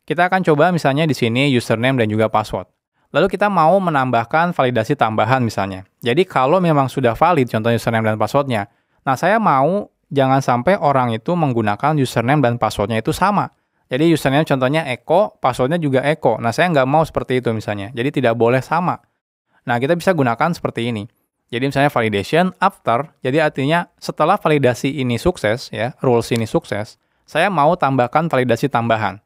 [SPEAKER 1] kita akan coba misalnya di sini username dan juga password. Lalu kita mau menambahkan validasi tambahan misalnya. Jadi kalau memang sudah valid, contohnya username dan passwordnya, nah saya mau jangan sampai orang itu menggunakan username dan passwordnya itu sama. Jadi username contohnya Eko, passwordnya juga Eko. Nah saya nggak mau seperti itu misalnya. Jadi tidak boleh sama. Nah kita bisa gunakan seperti ini. Jadi misalnya validation after, jadi artinya setelah validasi ini sukses, ya rules ini sukses, saya mau tambahkan validasi tambahan.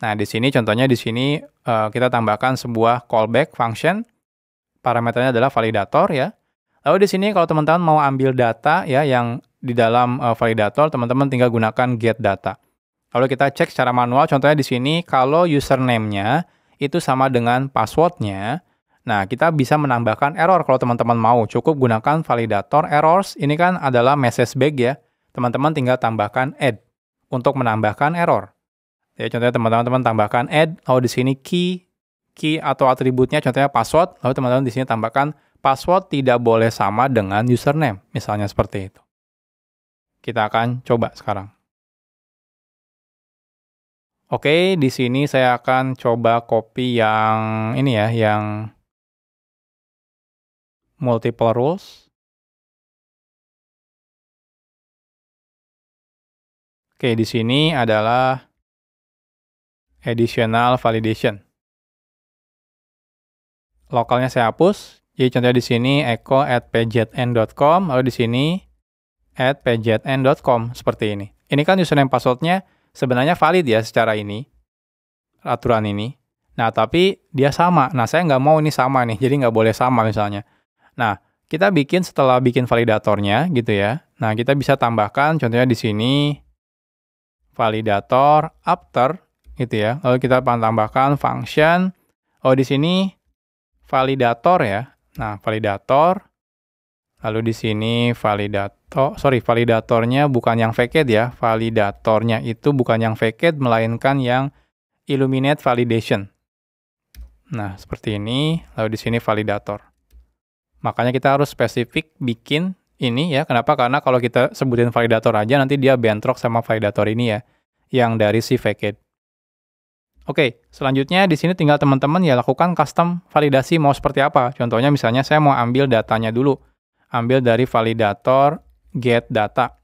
[SPEAKER 1] Nah di sini contohnya di sini kita tambahkan sebuah callback function, parameternya adalah validator ya. Lalu di sini kalau teman-teman mau ambil data ya yang di dalam validator, teman-teman tinggal gunakan get data. Lalu kita cek secara manual, contohnya di sini kalau username-nya itu sama dengan password-nya, nah kita bisa menambahkan error kalau teman-teman mau. Cukup gunakan validator errors, ini kan adalah message bag ya. Teman-teman tinggal tambahkan add untuk menambahkan error. Ya, contohnya teman-teman tambahkan add, lalu di sini key atau atributnya contohnya password, lalu teman-teman di sini tambahkan password tidak boleh sama dengan username, misalnya seperti itu. Kita akan coba sekarang. Oke, di sini saya akan coba copy yang ini ya, yang multiple rules. Oke, di sini adalah additional validation. Lokalnya saya hapus. Jadi contohnya di sini echo@pjn.com, lalu di sini @pjn.com seperti ini. Ini kan username passwordnya sebenarnya valid ya secara ini, aturan ini. Nah, tapi dia sama. Nah, saya nggak mau ini sama nih, jadi nggak boleh sama misalnya. Nah, kita bikin setelah bikin validatornya gitu ya. Nah, kita bisa tambahkan contohnya di sini validator after gitu ya. Lalu kita tambahkan function. Oh, di sini validator ya. Nah, validator. Lalu di sini validatornya bukan yang facade ya. Validatornya itu bukan yang facade, melainkan yang illuminate validation. Nah, seperti ini. Lalu di sini validator. Makanya kita harus spesifik bikin ini ya. Kenapa? Karena kalau kita sebutin validator aja, nanti dia bentrok sama validator ini ya, yang dari si Facade. Oke, selanjutnya di sini tinggal teman-teman ya lakukan custom validasi mau seperti apa. Contohnya misalnya saya mau ambil datanya dulu. Ambil dari validator get data.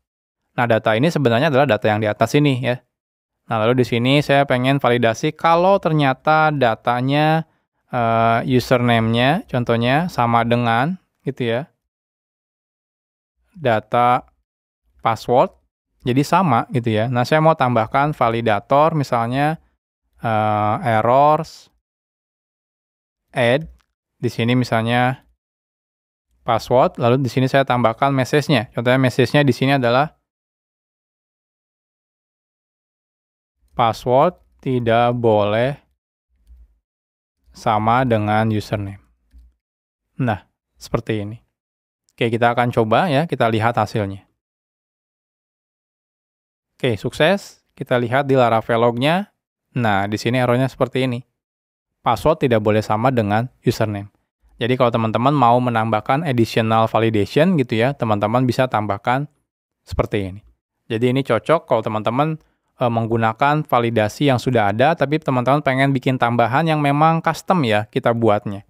[SPEAKER 1] Nah, data ini sebenarnya adalah data yang di atas ini ya. Nah, lalu di sini saya pengen validasi kalau ternyata datanya username-nya contohnya sama dengan gitu ya. Data password jadi sama gitu ya. Nah, saya mau tambahkan validator misalnya errors add di sini misalnya password, lalu di sini saya tambahkan message-nya. Contohnya message-nya di sini adalah password tidak boleh sama dengan username. Nah, seperti ini. Oke, kita akan coba ya, kita lihat hasilnya. Oke, sukses. Kita lihat di Laravel log-nya. Nah, di sini error-nya seperti ini. Password tidak boleh sama dengan username. Jadi kalau teman-teman mau menambahkan additional validation gitu ya, teman-teman bisa tambahkan seperti ini. Jadi ini cocok kalau teman-teman menggunakan validasi yang sudah ada, tapi teman-teman pengen bikin tambahan yang memang custom ya kita buatnya.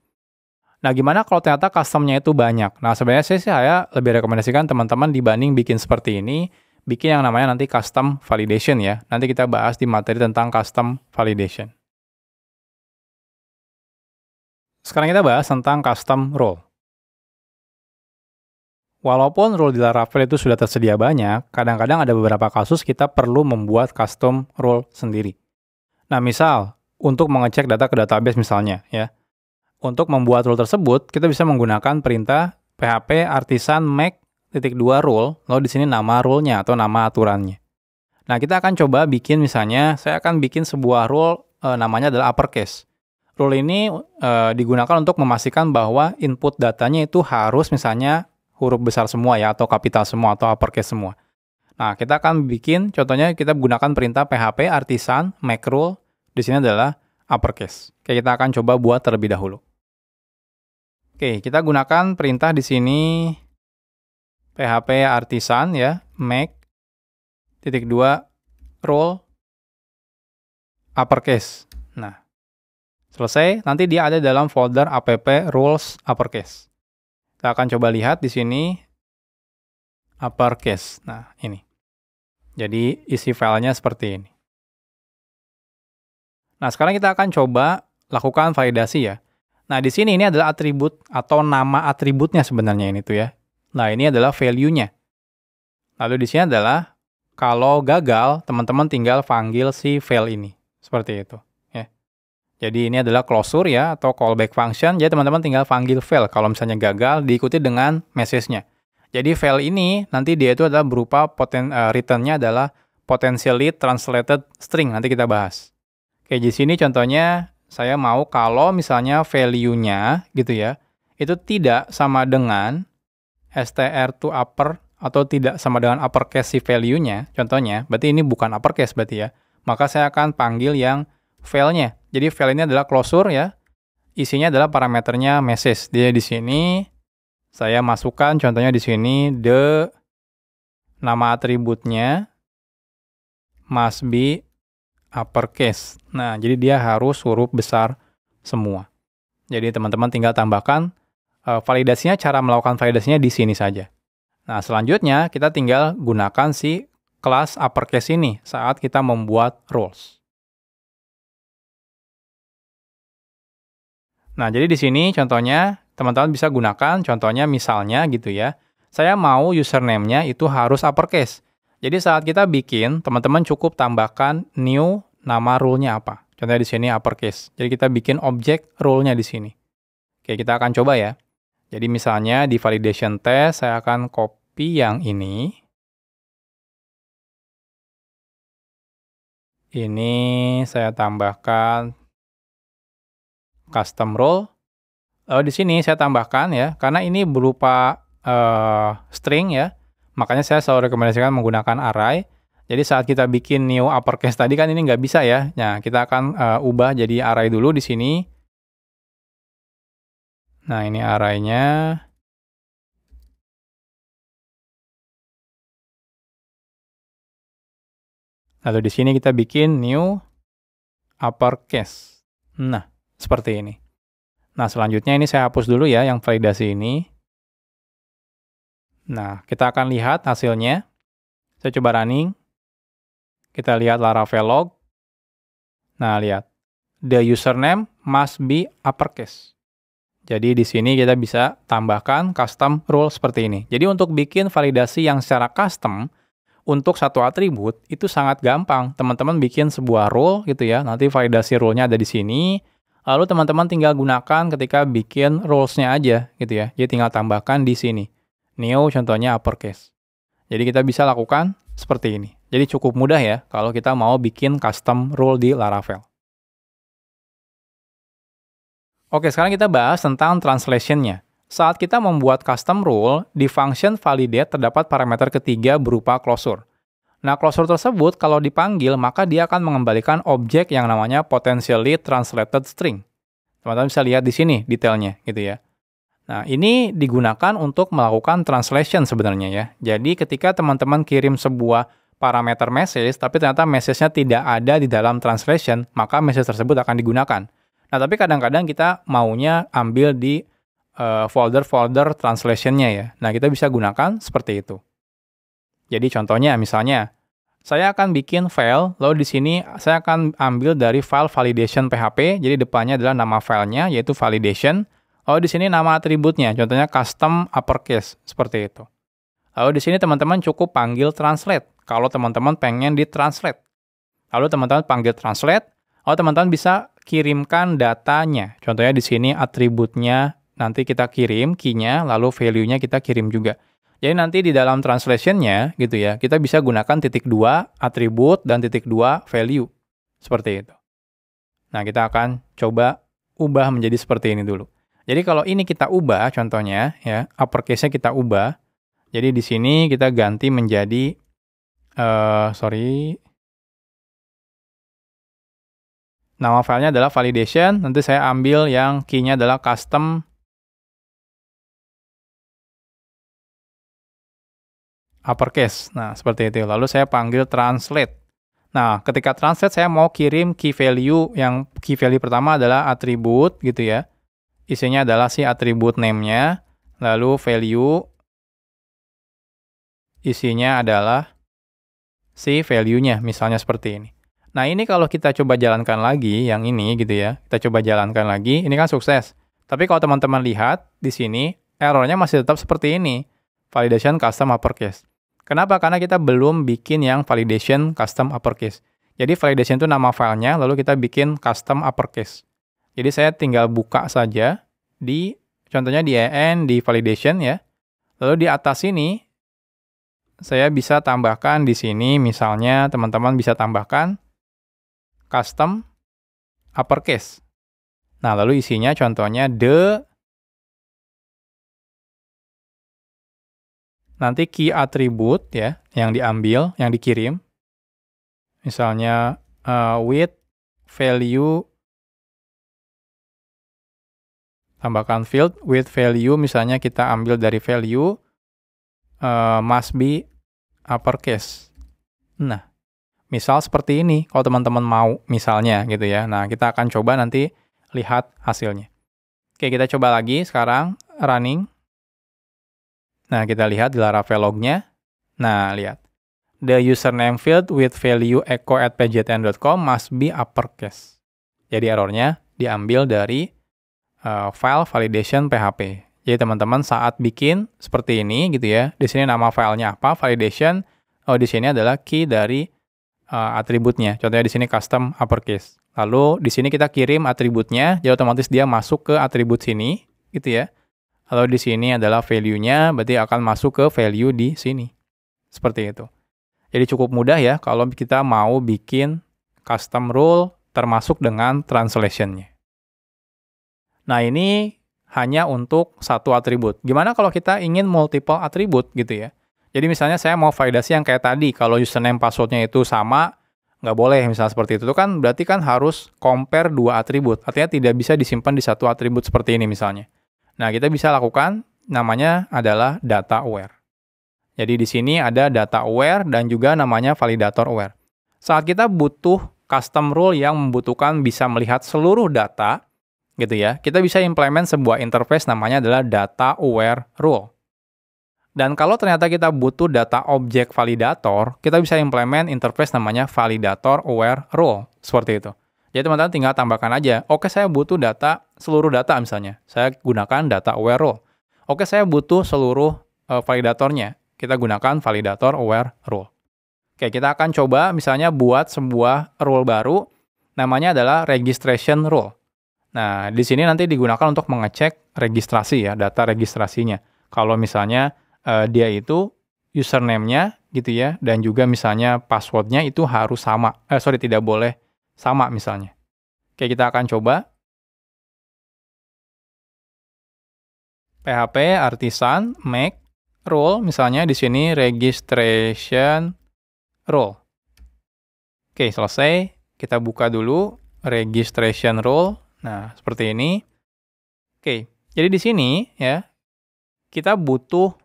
[SPEAKER 1] Nah, gimana kalau ternyata customnya itu banyak? Nah, sebenarnya saya lebih rekomendasikan teman-teman dibanding bikin seperti ini, bikin yang namanya nanti custom validation ya. Nanti kita bahas di materi tentang custom validation. Sekarang kita bahas tentang custom role. Walaupun role di Laravel itu sudah tersedia banyak, kadang-kadang ada beberapa kasus kita perlu membuat custom role sendiri. Nah, misal, untuk mengecek data ke database misalnya, ya. Untuk membuat role tersebut, kita bisa menggunakan perintah php artisan make.2 role, lalu di sini nama role-nya atau nama aturannya. Nah, kita akan coba bikin misalnya, saya akan bikin sebuah role namanya adalah uppercase. Rule ini digunakan untuk memastikan bahwa input datanya itu harus misalnya huruf besar semua ya, atau kapital semua, atau uppercase semua. Nah, kita akan bikin, contohnya kita gunakan perintah php artisan make rule, di sini adalah uppercase. Oke, kita akan coba buat terlebih dahulu. Oke, kita gunakan perintah di sini php artisan ya, make.2 rule uppercase. Nah, selesai, nanti dia ada dalam folder app rules uppercase. Kita akan coba lihat di sini uppercase. Nah, ini. Jadi isi filenya seperti ini. Nah, sekarang kita akan coba lakukan validasi ya. Nah, di sini ini adalah atribut atau nama atributnya sebenarnya ini tuh ya. Nah, ini adalah value-nya. Lalu di sini adalah kalau gagal, teman-teman tinggal panggil si fail ini. Seperti itu. Jadi ini adalah closure ya, atau callback function. Jadi teman-teman tinggal panggil fail. Kalau misalnya gagal, diikuti dengan message-nya. Jadi fail ini, nanti dia itu adalah berupa return-nya adalah potentially translated string. Nanti kita bahas. Oke, di sini contohnya, saya mau kalau misalnya value-nya, gitu ya, itu tidak sama dengan str to upper, atau tidak sama dengan uppercase si value-nya, contohnya, berarti ini bukan uppercase berarti ya. Maka saya akan panggil yang fail-nya. Jadi file ini adalah closure ya. Isinya adalah parameternya message. Dia di sini saya masukkan contohnya di sini nama atributnya must be uppercase. Nah, jadi dia harus huruf besar semua. Jadi teman-teman tinggal tambahkan validasinya, cara melakukan validasinya di sini saja. Nah, selanjutnya kita tinggal gunakan si kelas uppercase ini saat kita membuat roles. Nah, jadi di sini contohnya teman-teman bisa gunakan, contohnya misalnya gitu ya, saya mau username-nya itu harus uppercase. Jadi saat kita bikin, teman-teman cukup tambahkan new nama rule-nya apa. Contohnya di sini uppercase. Jadi kita bikin objek rule-nya di sini. Oke, kita akan coba ya. Jadi misalnya di validation test, saya akan copy yang ini. Ini saya tambahkan custom role. Lalu di sini saya tambahkan ya, karena ini berupa string ya, makanya saya selalu rekomendasikan menggunakan array. Jadi saat kita bikin new uppercase tadi kan ini nggak bisa ya. Nah, kita akan ubah jadi array dulu di sini. Nah, ini arraynya. Lalu di sini kita bikin new uppercase. Nah, seperti ini. Nah, selanjutnya ini saya hapus dulu ya yang validasi ini. Nah, kita akan lihat hasilnya. Saya coba running. Kita lihat Laravel log. Nah, lihat. The username must be uppercase. Jadi di sini kita bisa tambahkan custom rule seperti ini. Jadi untuk bikin validasi yang secara custom untuk satu atribut itu sangat gampang. Teman-teman bikin sebuah rule gitu ya. Nanti validasi rule-nya ada di sini. Lalu teman-teman tinggal gunakan ketika bikin rules-nya aja gitu ya. Jadi tinggal tambahkan di sini. New contohnya uppercase. Jadi kita bisa lakukan seperti ini. Jadi cukup mudah ya kalau kita mau bikin custom rule di Laravel. Oke, sekarang kita bahas tentang translation-nya. Saat kita membuat custom rule, di function validate terdapat parameter ketiga berupa closure. Nah, closure tersebut kalau dipanggil, maka dia akan mengembalikan objek yang namanya potentially translated string. Teman-teman bisa lihat di sini detailnya, gitu ya. Nah, ini digunakan untuk melakukan translation sebenarnya ya. Jadi ketika teman-teman kirim sebuah parameter message, tapi ternyata message-nya tidak ada di dalam translation, maka message tersebut akan digunakan. Nah, tapi kadang-kadang kita maunya ambil di folder-folder translation-nya ya. Nah, kita bisa gunakan seperti itu. Jadi contohnya misalnya, saya akan bikin file, lalu di sini saya akan ambil dari file validation PHP, jadi depannya adalah nama filenya, yaitu validation. Lalu di sini nama atributnya, contohnya custom uppercase, seperti itu. Lalu di sini teman-teman cukup panggil translate, kalau teman-teman pengen ditranslate. Lalu teman-teman panggil translate, lalu teman-teman bisa kirimkan datanya. Contohnya di sini atributnya nanti kita kirim key-nya, lalu value-nya kita kirim juga. Jadi nanti di dalam translation-nya gitu ya, kita bisa gunakan titik 2 atribut dan titik 2 value. Seperti itu. Nah, kita akan coba ubah menjadi seperti ini dulu. Jadi kalau ini kita ubah contohnya ya, uppercase-nya kita ubah. Jadi di sini kita ganti menjadi nama filenya adalah validation, nanti saya ambil yang key-nya adalah custom uppercase. Nah, seperti itu. Lalu saya panggil translate. Nah, ketika translate saya mau kirim key value, yang key value pertama adalah atribut gitu ya. Isinya adalah si atribut name-nya, lalu value isinya adalah si value-nya, misalnya seperti ini. Nah, ini kalau kita coba jalankan lagi, yang ini gitu ya, kita coba jalankan lagi, ini kan sukses. Tapi kalau teman-teman lihat, di sini, errornya masih tetap seperti ini. Validation custom uppercase. Kenapa? Karena kita belum bikin yang validation custom uppercase. Jadi validation itu nama filenya, lalu kita bikin custom uppercase. Jadi saya tinggal buka saja, contohnya di en, di validation ya. Lalu di atas ini, saya bisa tambahkan di sini, misalnya teman-teman bisa tambahkan custom uppercase. Nah, lalu isinya contohnya nanti key atribut ya, yang diambil, yang dikirim. Misalnya with value, tambahkan field with value, misalnya kita ambil dari value must be uppercase. Nah, misal seperti ini, kalau teman-teman mau, misalnya gitu ya. Nah, kita akan coba nanti lihat hasilnya. Oke, kita coba lagi sekarang, running. Nah, kita lihat di Laravel log-nya. Nah, lihat. The username field with value echo@pjtn.com must be uppercase. Jadi errornya diambil dari file validation PHP. Jadi teman-teman saat bikin seperti ini gitu ya. Di sini nama filenya apa? Validation. Oh, di sini adalah key dari atributnya. Contohnya di sini custom uppercase. Lalu di sini kita kirim atributnya, jadi otomatis dia masuk ke atribut sini, gitu ya. Lalu di sini adalah value-nya, berarti akan masuk ke value di sini. Seperti itu. Jadi cukup mudah ya kalau kita mau bikin custom rule termasuk dengan translation-nya. Nah, ini hanya untuk satu atribut. Gimana kalau kita ingin multiple atribut gitu ya? Jadi misalnya saya mau validasi yang kayak tadi, kalau username password-nya itu sama, nggak boleh misalnya seperti itu. Itu kan berarti kan harus compare dua atribut. Artinya tidak bisa disimpan di satu atribut seperti ini misalnya. Nah, kita bisa lakukan namanya adalah data aware. Jadi di sini ada data aware dan juga namanya validator aware. Saat kita butuh custom rule yang membutuhkan bisa melihat seluruh data, gitu ya, kita bisa implement sebuah interface namanya adalah data aware rule. Dan kalau ternyata kita butuh data objek validator, kita bisa implement interface namanya validator aware rule. Seperti itu. Jadi teman-teman tinggal tambahkan aja, oke saya butuh data, seluruh data misalnya. Saya gunakan data aware rule. Oke saya butuh seluruh validatornya. Kita gunakan validator aware rule. Oke, kita akan coba misalnya buat sebuah rule baru, namanya adalah registration rule. Nah, di sini nanti digunakan untuk mengecek registrasi ya, data registrasinya. Kalau misalnya dia itu username-nya gitu ya, dan juga misalnya password-nya itu harus sama. Tidak boleh sama misalnya. Oke, kita akan coba. PHP artisan make rule, misalnya di sini registration rule. Oke, selesai. Kita buka dulu registration rule. Nah, seperti ini. Oke, jadi di sini ya, kita butuh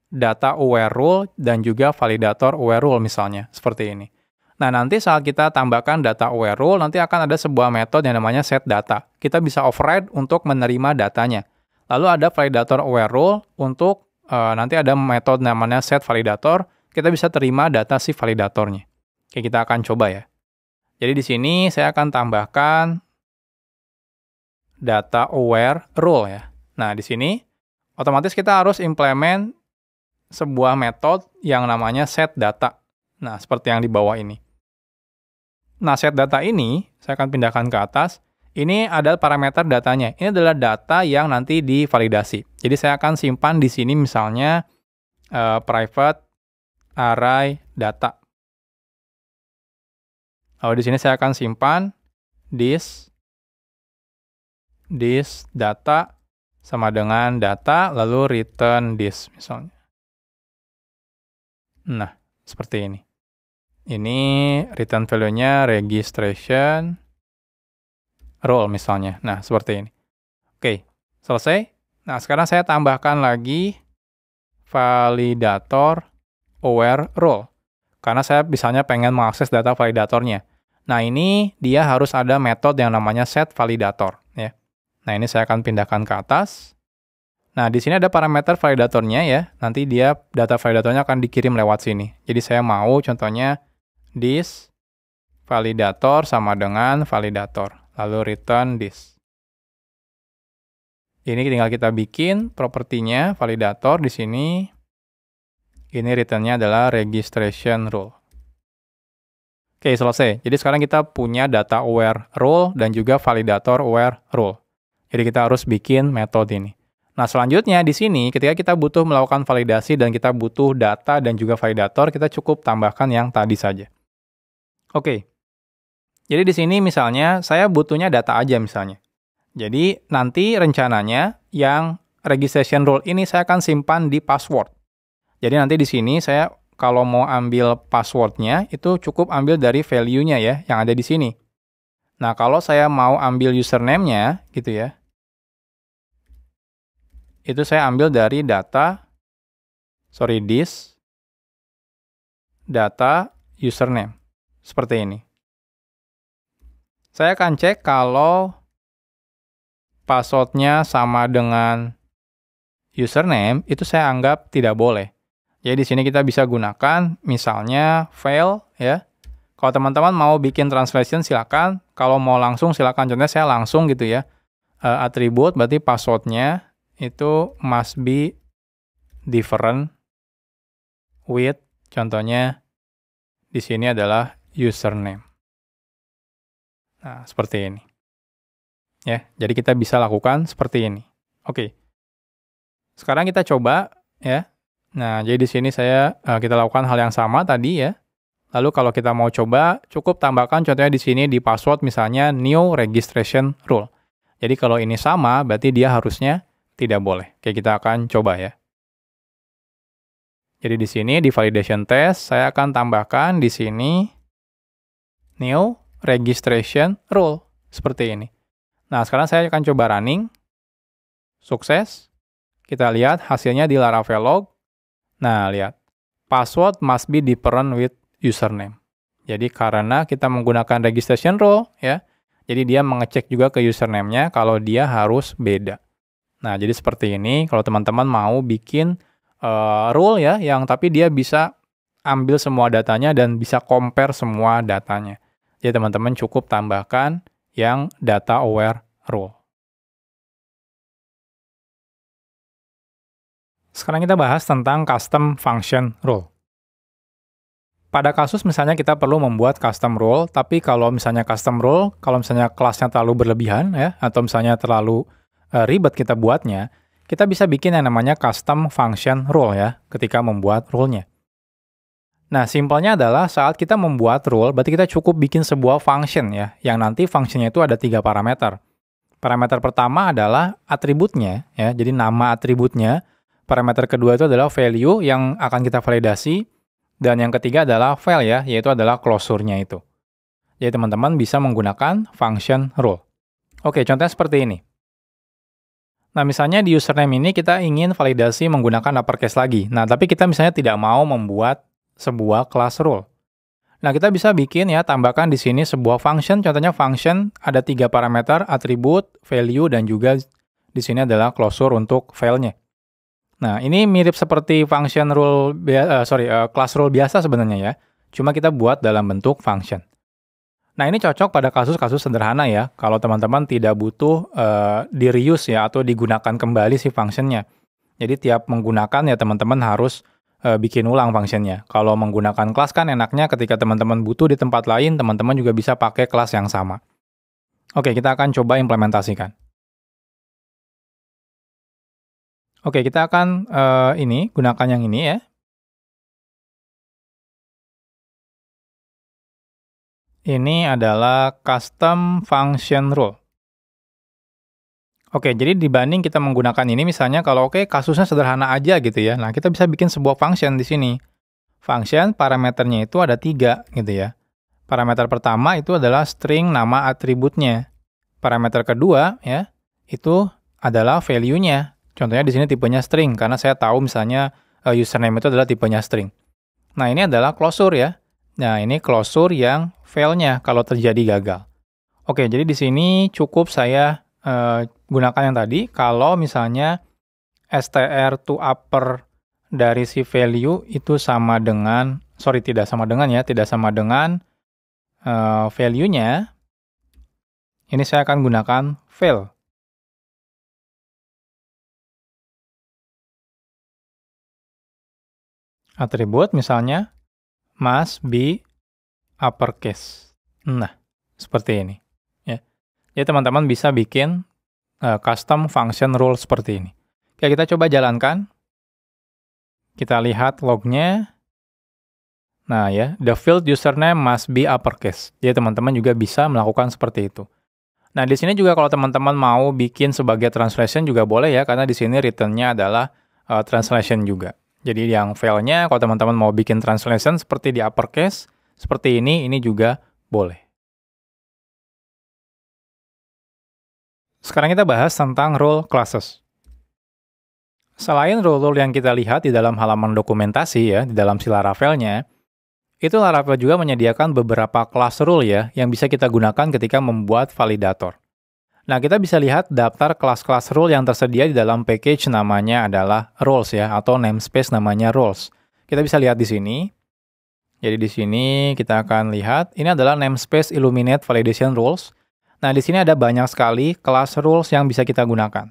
[SPEAKER 1] data aware rule dan juga validator aware rule misalnya, seperti ini. Nah, nanti saat kita tambahkan data aware rule, nanti akan ada sebuah metode yang namanya set data. Kita bisa override untuk menerima datanya. Lalu ada validator aware rule untuk nanti ada metode namanya set validator, kita bisa terima data si validatornya. Oke, kita akan coba ya. Jadi di sini saya akan tambahkan data aware rule ya. Nah, di sini otomatis kita harus implement sebuah metode yang namanya set data. Nah, seperti yang di bawah ini. Nah, set data ini, saya akan pindahkan ke atas. Ini adalah parameter datanya. Ini adalah data yang nanti divalidasi. Jadi, saya akan simpan di sini misalnya private array data. Lalu di sini saya akan simpan this data sama dengan data, lalu return this misalnya. Nah, seperti ini. Ini return value-nya registration role misalnya. Nah, seperti ini. Oke, selesai. Nah, sekarang saya tambahkan lagi validator aware role. Karena saya misalnya pengen mengakses data validatornya. Nah, ini dia harus ada metode yang namanya set validator. Ya. Nah, ini saya akan pindahkan ke atas. Nah, di sini ada parameter validatornya ya. Nanti dia data validatornya akan dikirim lewat sini. Jadi saya mau contohnya this validator sama dengan validator. Lalu return this. Ini tinggal kita bikin propertinya validator di sini. Ini return-nya adalah registration rule. Oke, selesai. Jadi sekarang kita punya data aware rule dan juga validator aware rule. Jadi kita harus bikin metode ini. Nah, selanjutnya di sini ketika kita butuh melakukan validasi dan kita butuh data dan juga validator, kita cukup tambahkan yang tadi saja. Oke. Jadi di sini misalnya saya butuhnya data aja misalnya. Jadi nanti rencananya yang registration rule ini saya akan simpan di password. Jadi nanti di sini saya kalau mau ambil passwordnya itu cukup ambil dari value-nya ya yang ada di sini. Nah, kalau saya mau ambil username-nya gitu ya. Itu saya ambil dari data username. Seperti ini. Saya akan cek kalau password-nya sama dengan username, itu saya anggap tidak boleh. Jadi di sini kita bisa gunakan misalnya fail ya. Kalau teman-teman mau bikin translation silakan, kalau mau langsung silakan. Contohnya saya langsung gitu ya. Atribut berarti password-nya itu must be different with, contohnya di sini adalah username. Nah, seperti ini. Ya, jadi kita bisa lakukan seperti ini. Oke. Sekarang kita coba ya. Nah, jadi di sini kita lakukan hal yang sama tadi ya. Lalu kalau kita mau coba, cukup tambahkan contohnya di sini di password misalnya new registration rule. Jadi kalau ini sama, berarti dia harusnya tidak boleh. Oke, kita akan coba ya. Jadi di sini di validation test, saya akan tambahkan di sini new registration rule. Seperti ini. Nah, sekarang saya akan coba running. Sukses. Kita lihat hasilnya di Laravel log. Nah, lihat. Password must be different with username. Jadi karena kita menggunakan registration rule, ya, jadi dia mengecek juga ke username-nya kalau dia harus beda. Nah, jadi seperti ini. Kalau teman-teman mau bikin rule ya, yang tapi dia bisa ambil semua datanya dan bisa compare semua datanya. Jadi teman-teman cukup tambahkan yang data aware rule. Sekarang kita bahas tentang custom function rule. Pada kasus misalnya kita perlu membuat custom rule, tapi kalau misalnya custom rule, kalau misalnya kelasnya terlalu berlebihan ya, atau misalnya terlalu ribet kita buatnya, kita bisa bikin yang namanya custom function rule ya, ketika membuat rule-nya. Nah, simpelnya adalah saat kita membuat rule, berarti kita cukup bikin sebuah function ya, yang nanti fungsinya itu ada 3 parameter. Parameter pertama adalah atributnya ya, jadi nama atributnya. Parameter kedua itu adalah value yang akan kita validasi, dan yang ketiga adalah file ya, yaitu adalah closure-nya itu. Jadi teman-teman bisa menggunakan function rule. Oke, contohnya seperti ini. Nah, misalnya di username ini kita ingin validasi menggunakan uppercase lagi. Nah, tapi kita misalnya tidak mau membuat sebuah class rule. Nah, kita bisa bikin ya, tambahkan di sini sebuah function. Contohnya function ada 3 parameter, atribut, value, dan juga di sini adalah closure untuk filenya. Nah, ini mirip seperti function rule, class rule biasa sebenarnya ya. Cuma kita buat dalam bentuk function. Nah, ini cocok pada kasus-kasus sederhana ya, kalau teman-teman tidak butuh di-reuse ya, atau digunakan kembali si functionnya. Jadi tiap menggunakan ya teman-teman harus bikin ulang functionnya. Kalau menggunakan kelas kan enaknya ketika teman-teman butuh di tempat lain, teman-teman juga bisa pakai kelas yang sama. Oke, kita akan coba implementasikan. Oke, kita akan gunakan yang ini ya. Ini adalah custom function rule. Oke, jadi dibanding kita menggunakan ini, misalnya kalau kasusnya sederhana aja gitu ya. Nah, kita bisa bikin sebuah function di sini. Function parameternya itu ada 3 gitu ya. Parameter pertama itu adalah string nama atributnya. Parameter kedua ya, itu adalah value-nya. Contohnya di sini tipenya string, karena saya tahu misalnya username itu adalah tipenya string. Nah, ini adalah closure ya. Nah, ini closure yang fail-nya kalau terjadi gagal. Oke, jadi di sini cukup saya gunakan yang tadi. Kalau misalnya str to upper dari si value itu sama dengan, tidak sama dengan value-nya, ini saya akan gunakan fail. Atribut misalnya must be uppercase. Nah, seperti ini. Ya. Jadi teman-teman bisa bikin custom function rule seperti ini. Oke, kita coba jalankan. Kita lihat lognya. Nah ya, the field username must be uppercase. Jadi teman-teman juga bisa melakukan seperti itu. Nah, di sini juga kalau teman-teman mau bikin sebagai translation juga boleh ya, karena di sini return-nya adalah translation juga. Jadi yang file-nya, kalau teman-teman mau bikin translation seperti di uppercase, seperti ini juga boleh. Sekarang kita bahas tentang role classes. Selain role-role yang kita lihat di dalam halaman dokumentasi ya, di dalam si Laravel-nya, itu Laravel juga menyediakan beberapa class rule ya, yang bisa kita gunakan ketika membuat validator. Nah, kita bisa lihat daftar kelas-kelas rule yang tersedia di dalam package namanya adalah roles ya, atau namespace namanya roles. Kita bisa lihat di sini. Jadi di sini kita akan lihat, ini adalah namespace Illuminate Validation Rules. Nah, di sini ada banyak sekali kelas rules yang bisa kita gunakan.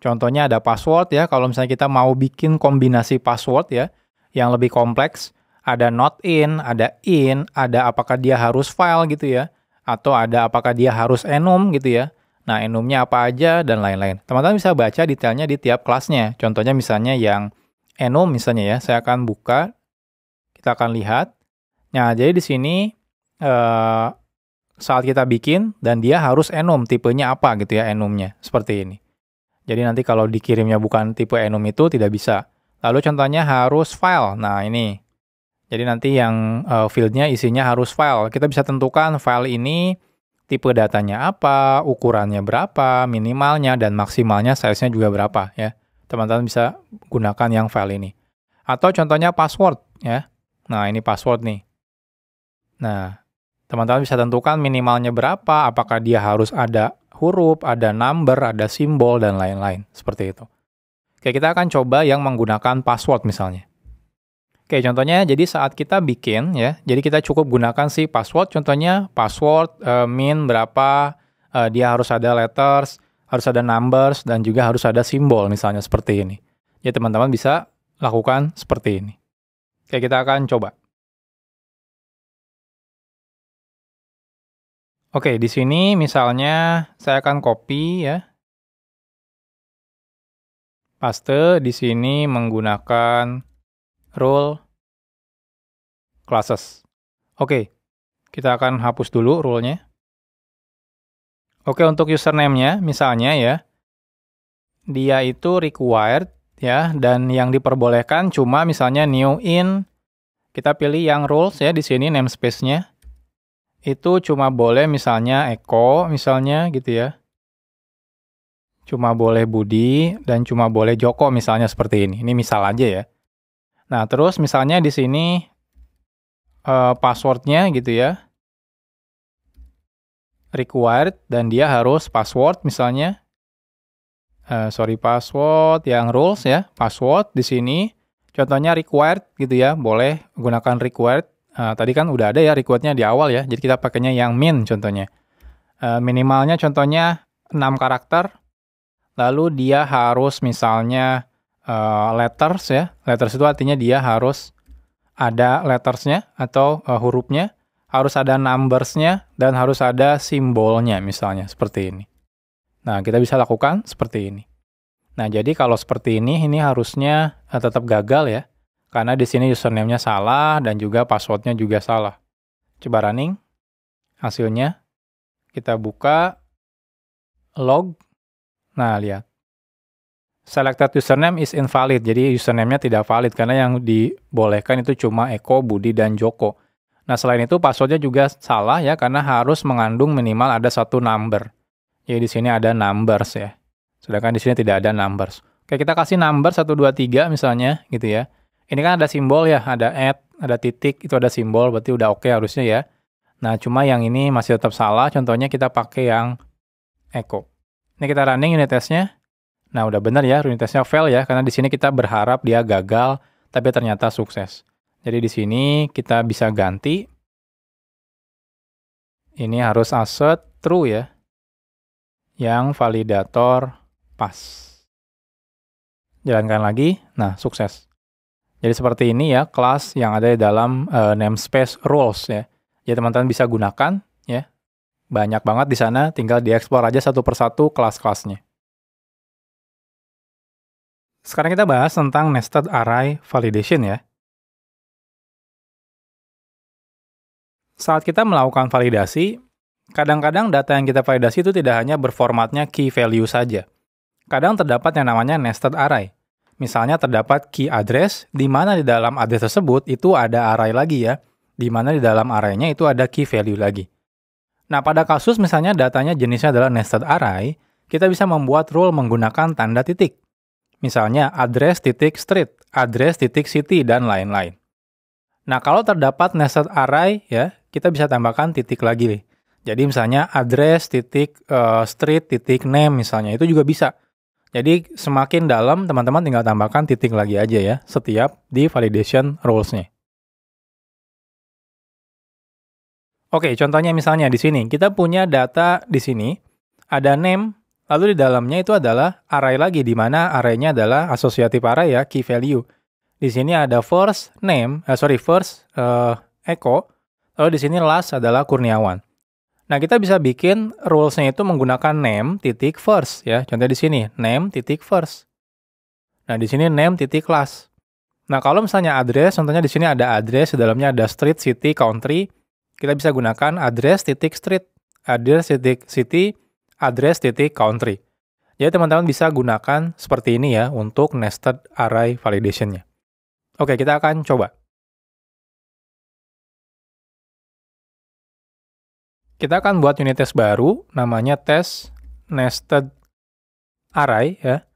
[SPEAKER 1] Contohnya ada password ya, kalau misalnya kita mau bikin kombinasi password ya, yang lebih kompleks, ada not in, ada apakah dia harus file gitu ya, atau ada apakah dia harus enum gitu ya. Nah, enumnya apa aja, dan lain-lain. Teman-teman bisa baca detailnya di tiap kelasnya. Contohnya misalnya yang enum misalnya ya, saya akan buka, kita akan lihat. Nah, jadi di sini saat kita bikin, dan dia harus enum, tipenya apa gitu ya, enumnya. Seperti ini. Jadi nanti kalau dikirimnya bukan tipe enum itu tidak bisa. Lalu contohnya harus file. Nah, ini. Jadi nanti yang field-nya isinya harus file. Kita bisa tentukan file ini tipe datanya apa, ukurannya berapa, minimalnya, dan maksimalnya size-nya juga berapa ya. Teman-teman bisa gunakan yang file ini. Atau contohnya password ya. Nah, ini password nih. Nah, teman-teman bisa tentukan minimalnya berapa, apakah dia harus ada huruf, ada number, ada simbol, dan lain-lain. Seperti itu. Oke, kita akan coba yang menggunakan password misalnya. Oke, contohnya jadi saat kita bikin ya, jadi kita cukup gunakan si password, contohnya password min berapa, dia harus ada letters, harus ada numbers, dan juga harus ada simbol misalnya seperti ini. Ya teman-teman bisa lakukan seperti ini. Oke, kita akan coba. Oke, di sini misalnya saya akan copy ya, paste di sini menggunakan rule classes. Oke, kita akan hapus dulu rule-nya. Oke, untuk username-nya misalnya ya, dia itu required ya, dan yang diperbolehkan cuma misalnya new in, kita pilih yang rules ya di sini namespace-nya. Itu cuma boleh misalnya Eko misalnya gitu ya. Cuma boleh Budi dan cuma boleh Joko misalnya seperti ini. Ini misal aja ya. Nah, terus misalnya di sini password-nya gitu ya. Required dan dia harus password misalnya. Password yang rules ya. Password di sini contohnya required gitu ya. Boleh gunakan required. Tadi kan udah ada ya required-nya di awal ya. Jadi kita pakainya yang min contohnya. Minimalnya contohnya 6 karakter. Lalu dia harus misalnya letters ya. Letters itu artinya dia harus ada lettersnya atau hurufnya, harus ada numbersnya, dan harus ada simbolnya misalnya, seperti ini. Nah, kita bisa lakukan seperti ini. Nah, jadi kalau seperti ini harusnya tetap gagal ya, karena di sini username-nya salah dan juga password-nya juga salah. Coba running, hasilnya kita buka log. Nah, lihat. Selected username is invalid, jadi username-nya tidak valid karena yang dibolehkan itu cuma Eko, Budi, dan Joko. Nah, selain itu password-nya juga salah ya, karena harus mengandung minimal ada satu number. Jadi di sini ada numbers ya, sedangkan di sini tidak ada numbers. Oke, kita kasih number 1, 2, 3 misalnya gitu ya. Ini kan ada simbol ya, ada @ ada titik, itu ada simbol, berarti udah oke harusnya ya. Nah, cuma yang ini masih tetap salah, contohnya kita pakai yang Eko. Ini kita running unit testnya. Nah, udah benar ya, unit testnya fail ya, karena di sini kita berharap dia gagal, tapi ternyata sukses. Jadi di sini kita bisa ganti. Ini harus assert true ya, yang validator pas. Jalankan lagi, nah sukses. Jadi seperti ini ya, kelas yang ada di dalam namespace rules ya. Jadi teman-teman bisa gunakan ya, banyak banget di sana, tinggal dieksplor aja satu persatu kelas-kelasnya. Sekarang kita bahas tentang nested array validation ya. Saat kita melakukan validasi, kadang-kadang data yang kita validasi itu tidak hanya berformatnya key value saja. Kadang terdapat yang namanya nested array. Misalnya terdapat key address, di mana di dalam address tersebut itu ada array lagi ya, di mana di dalam array-nya itu ada key value lagi. Nah, pada kasus misalnya datanya jenisnya adalah nested array, kita bisa membuat rule menggunakan tanda titik. Misalnya address titik street, address titik city, dan lain-lain. Nah, kalau terdapat nested array ya, kita bisa tambahkan titik lagi nih. Jadi misalnya address titik street titik name misalnya, itu juga bisa. Jadi semakin dalam teman-teman tinggal tambahkan titik lagi aja ya, setiap di validation rules-nya. Oke, contohnya misalnya di sini, kita punya data di sini, ada name, lalu di dalamnya itu adalah array lagi, di mana array-nya adalah associative array ya, key value. Di sini ada first Eko, lalu di sini last adalah Kurniawan. Nah, kita bisa bikin rules-nya itu menggunakan name titik first ya. Contoh di sini, name titik first. Nah, di sini name titik last. Nah, kalau misalnya address, contohnya di sini ada address, di dalamnya ada street, city, country, kita bisa gunakan address titik street, address titik city, address titik country. Jadi teman-teman bisa gunakan seperti ini ya untuk nested array validation-nya. Oke, kita akan coba. Kita akan buat unit tes baru, namanya tes nested array ya.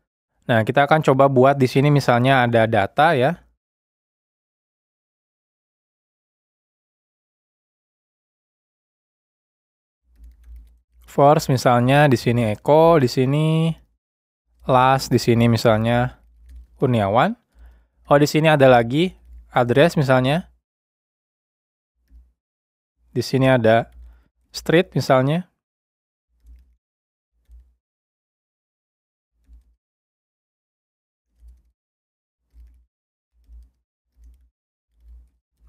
[SPEAKER 1] Nah, kita akan coba buat di sini misalnya ada data ya. First misalnya di sini Eko, di sini last, di sini misalnya Kurniawan. Oh, di sini ada lagi address misalnya. Di sini ada street misalnya.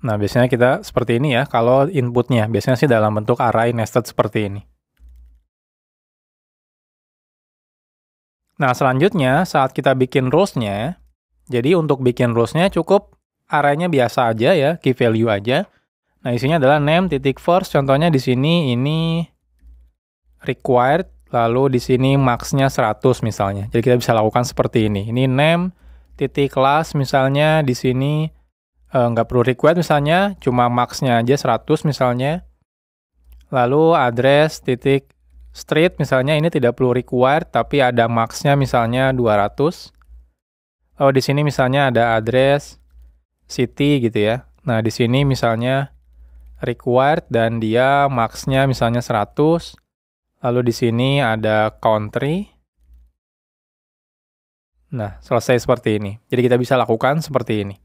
[SPEAKER 1] Nah, biasanya kita seperti ini ya, kalau inputnya. Biasanya sih dalam bentuk array nested seperti ini. Nah, selanjutnya saat kita bikin rules-nya, jadi untuk bikin rules-nya cukup array-nya biasa aja ya, key value aja. Nah, isinya adalah name titik first, contohnya di sini ini required, lalu di sini max-nya 100 misalnya. Jadi kita bisa lakukan seperti ini. Ini name titik class misalnya di sini nggak perlu required misalnya, cuma max-nya aja 100 misalnya. Lalu address titik street misalnya ini tidak perlu required tapi ada max-nya misalnya 200. Oh, di sini misalnya ada address city gitu ya. Nah, di sini misalnya required dan dia max-nya misalnya 100. Lalu di sini ada country. Nah, selesai seperti ini. Jadi kita bisa lakukan seperti ini.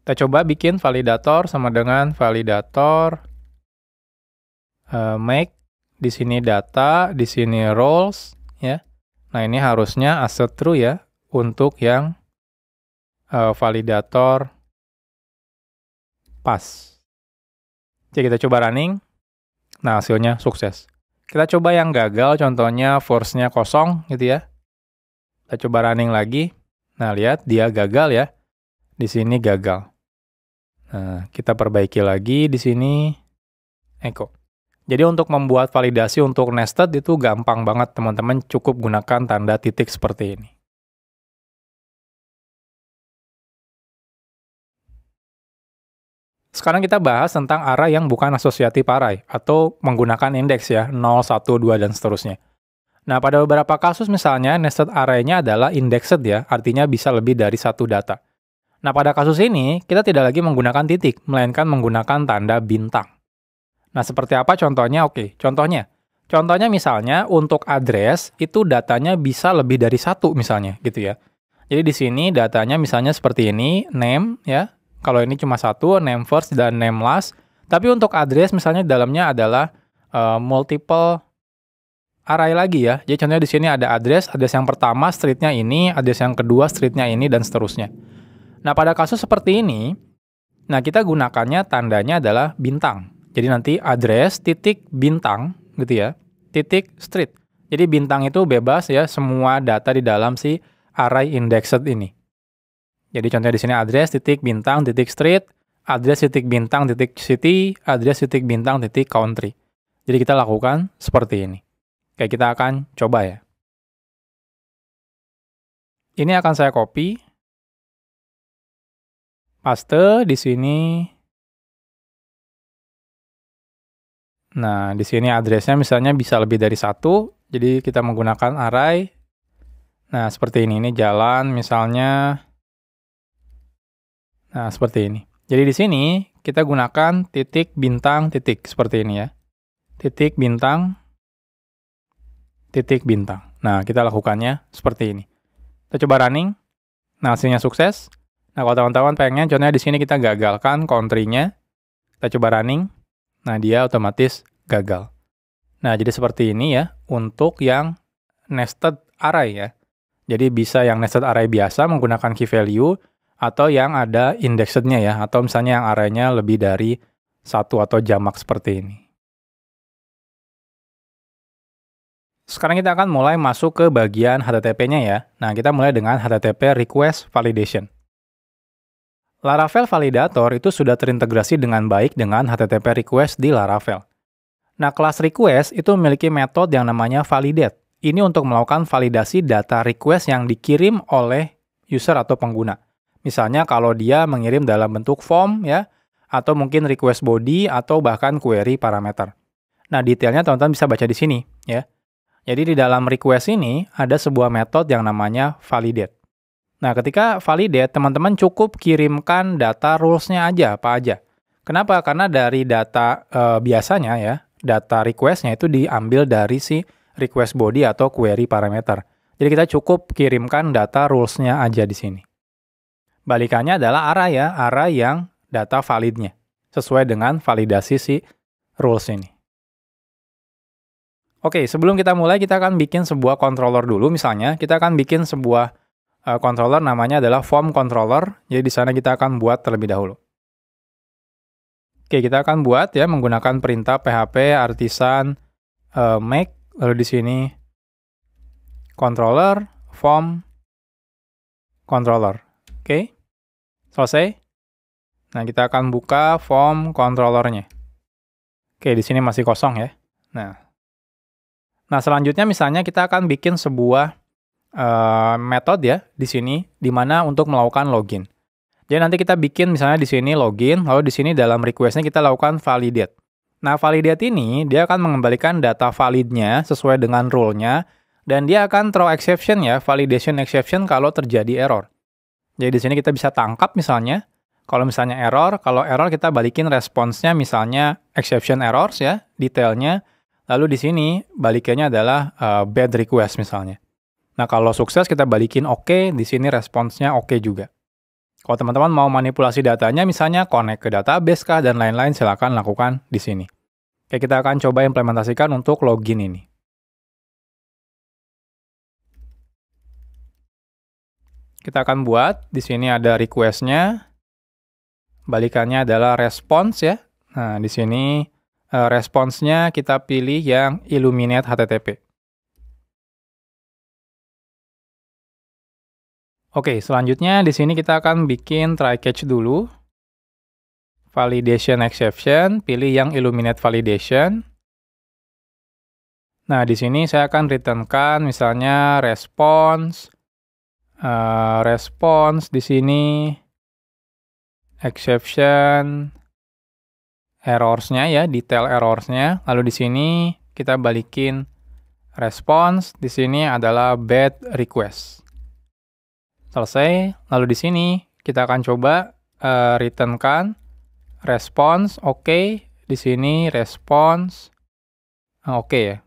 [SPEAKER 1] Kita coba bikin validator sama dengan validator make. Di sini data, di sini roles, ya. Nah, ini harusnya asset true ya, untuk yang validator pass. Jadi kita coba running, nah hasilnya sukses. Kita coba yang gagal, contohnya force-nya kosong, gitu ya. Kita coba running lagi, nah lihat dia gagal ya, di sini gagal. Nah, kita perbaiki lagi di sini, echo. Jadi untuk membuat validasi untuk nested itu gampang banget teman-teman, cukup gunakan tanda titik seperti ini. Sekarang kita bahas tentang array yang bukan asosiatif array, atau menggunakan indeks ya, 0, 1, 2, dan seterusnya. Nah, pada beberapa kasus misalnya nested array-nya adalah indexed ya, artinya bisa lebih dari satu data. Nah, pada kasus ini, kita tidak lagi menggunakan titik, melainkan menggunakan tanda bintang. Nah, seperti apa contohnya? Oke, contohnya. Contohnya misalnya untuk address, itu datanya bisa lebih dari satu misalnya, gitu ya. Jadi di sini datanya misalnya seperti ini, name ya. Kalau ini cuma satu, name first dan name last. Tapi untuk address misalnya dalamnya adalah multiple array lagi ya. Jadi contohnya di sini ada address yang pertama streetnya ini, address yang kedua streetnya ini, dan seterusnya. Nah, pada kasus seperti ini, nah kita gunakannya tandanya adalah bintang. Jadi nanti address titik bintang gitu ya, titik street. Jadi bintang itu bebas ya, semua data di dalam si array indexed ini. Jadi contohnya di sini address titik bintang titik street, address titik bintang titik city, address titik bintang titik country. Jadi kita lakukan seperti ini. Kayak kita akan coba ya. Ini akan saya copy, paste di sini. Nah, di sini address-nya misalnya bisa lebih dari satu, jadi kita menggunakan array. Nah, seperti ini jalan misalnya. Nah, seperti ini. Jadi di sini kita gunakan titik bintang titik seperti ini ya. Titik bintang titik bintang. Nah, kita lakukannya seperti ini. Kita coba running. Nah, hasilnya sukses. Nah, kalau teman-teman pengen, contohnya di sini kita gagalkan country-nya. Kita coba running. Nah, dia otomatis gagal. Nah, jadi seperti ini ya, untuk yang nested array ya. Jadi bisa yang nested array biasa menggunakan key value, atau yang ada indexed-nya ya, atau misalnya yang array-nya lebih dari satu atau jamak seperti ini. Sekarang kita akan mulai masuk ke bagian HTTP-nya ya. Nah, kita mulai dengan HTTP Request Validation. Laravel Validator itu sudah terintegrasi dengan baik dengan HTTP Request di Laravel. Nah, kelas request itu memiliki metode yang namanya validate. Ini untuk melakukan validasi data request yang dikirim oleh user atau pengguna. Misalnya kalau dia mengirim dalam bentuk form ya, atau mungkin request body atau bahkan query parameter. Nah, detailnya teman-teman bisa baca di sini, ya. Jadi di dalam request ini ada sebuah metode yang namanya validate. Nah, ketika validate, teman-teman cukup kirimkan data rules-nya aja, apa aja. Kenapa? Karena dari data biasanya ya, data request-nya itu diambil dari si request body atau query parameter. Jadi kita cukup kirimkan data rules-nya aja di sini. Balikannya adalah array ya, array yang data validnya, sesuai dengan validasi si rules ini. Oke, sebelum kita mulai, kita akan bikin sebuah controller dulu. Misalnya, kita akan bikin sebuah controller namanya adalah form controller. Jadi di sana kita akan buat terlebih dahulu. Oke, kita akan buat ya menggunakan perintah php artisan make, lalu di sini controller form controller. Oke, selesai. Nah, kita akan buka form controllernya. Oke, di sini masih kosong ya. Nah, selanjutnya misalnya kita akan bikin sebuah metode ya di sini, di mana untuk melakukan login. Jadi nanti kita bikin misalnya di sini login, lalu di sini dalam request-nya kita lakukan validate. Nah, validate ini dia akan mengembalikan data validnya sesuai dengan rule-nya, dan dia akan throw exception ya, validation exception kalau terjadi error. Jadi di sini kita bisa tangkap misalnya, kalau misalnya error, kalau error kita balikin responsnya misalnya exception errors ya, detailnya, lalu di sini balikannya adalah bad request misalnya. Nah, kalau sukses kita balikin oke, di sini responsnya oke juga. Kalau teman-teman mau manipulasi datanya, misalnya connect ke database kah, dan lain-lain, silakan lakukan di sini. Oke, kita akan coba implementasikan untuk login ini. Kita akan buat, di sini ada request-nya, balikannya adalah response ya. Nah, di sini response-nya kita pilih yang illuminate HTTP. Oke, selanjutnya di sini kita akan bikin try catch dulu. Validation exception, pilih yang illuminate validation. Nah, di sini saya akan returnkan misalnya response, response di sini, exception, errors-nya ya, detail errors-nya. Lalu di sini kita balikin response, di sini adalah bad request. Selesai. Lalu di sini kita akan coba returnkan response, oke. Di sini response, oke ya.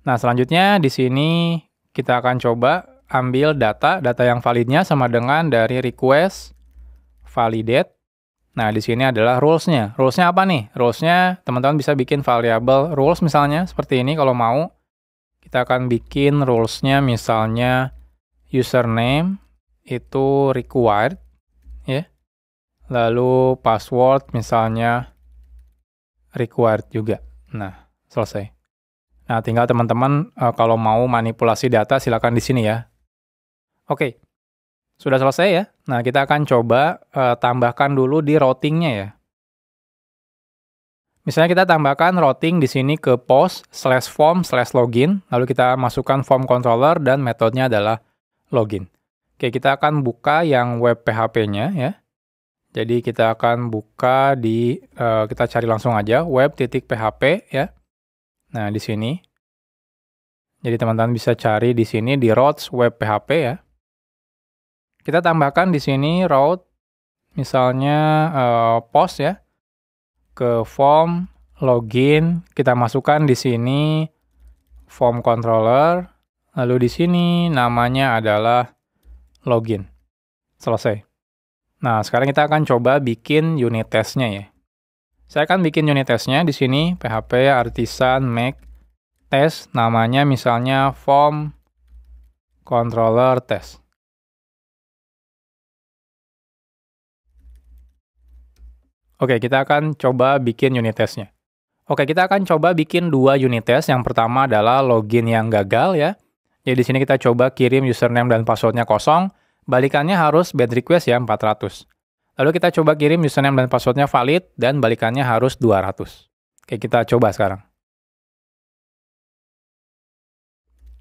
[SPEAKER 1] Nah, selanjutnya di sini kita akan coba ambil data yang validnya sama dengan dari request validate. Nah, di sini adalah rules-nya. Rules-nya apa nih? Rules-nya teman-teman bisa bikin variable rules misalnya seperti ini kalau mau. Kita akan bikin rules-nya misalnya username itu required ya. Lalu password misalnya required juga. Nah, selesai. Nah, tinggal teman-teman kalau mau manipulasi data silakan di sini ya. Oke. Sudah selesai ya. Nah, kita akan coba tambahkan dulu di routing-nya ya. Misalnya kita tambahkan routing di sini ke post/form/login, lalu kita masukkan form controller dan metodenya adalah login. Oke, kita akan buka yang web PHP-nya ya. Jadi kita akan buka di, kita cari langsung aja web.php ya. Nah, di sini. Jadi teman-teman bisa cari di sini di routes web PHP ya. Kita tambahkan di sini route, misalnya post ya, ke form login. Kita masukkan di sini form controller. Lalu di sini namanya adalah login. Selesai. Nah, sekarang kita akan coba bikin unit test-nya ya. Saya akan bikin unit test-nya di sini php artisan make test, namanya misalnya form controller test. Oke, kita akan coba bikin unit test-nya. Oke, kita akan coba bikin 2 unit test. Yang pertama adalah login yang gagal ya. Jadi di sini kita coba kirim username dan passwordnya kosong, balikannya harus bad request ya 400. Lalu kita coba kirim username dan passwordnya valid dan balikannya harus 200. Oke, kita coba sekarang.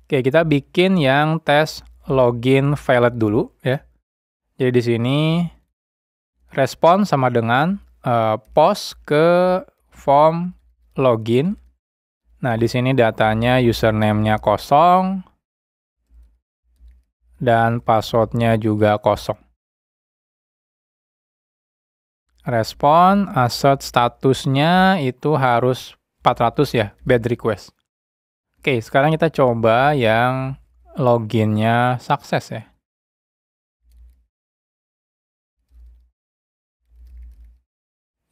[SPEAKER 1] Oke, kita bikin yang tes login valid dulu ya. Jadi di sini respon sama dengan post ke form login. Nah, di sini datanya username-nya kosong, dan password-nya juga kosong. Respon, assert statusnya itu harus 400 ya, bad request. Oke, sekarang kita coba yang loginnya sukses ya.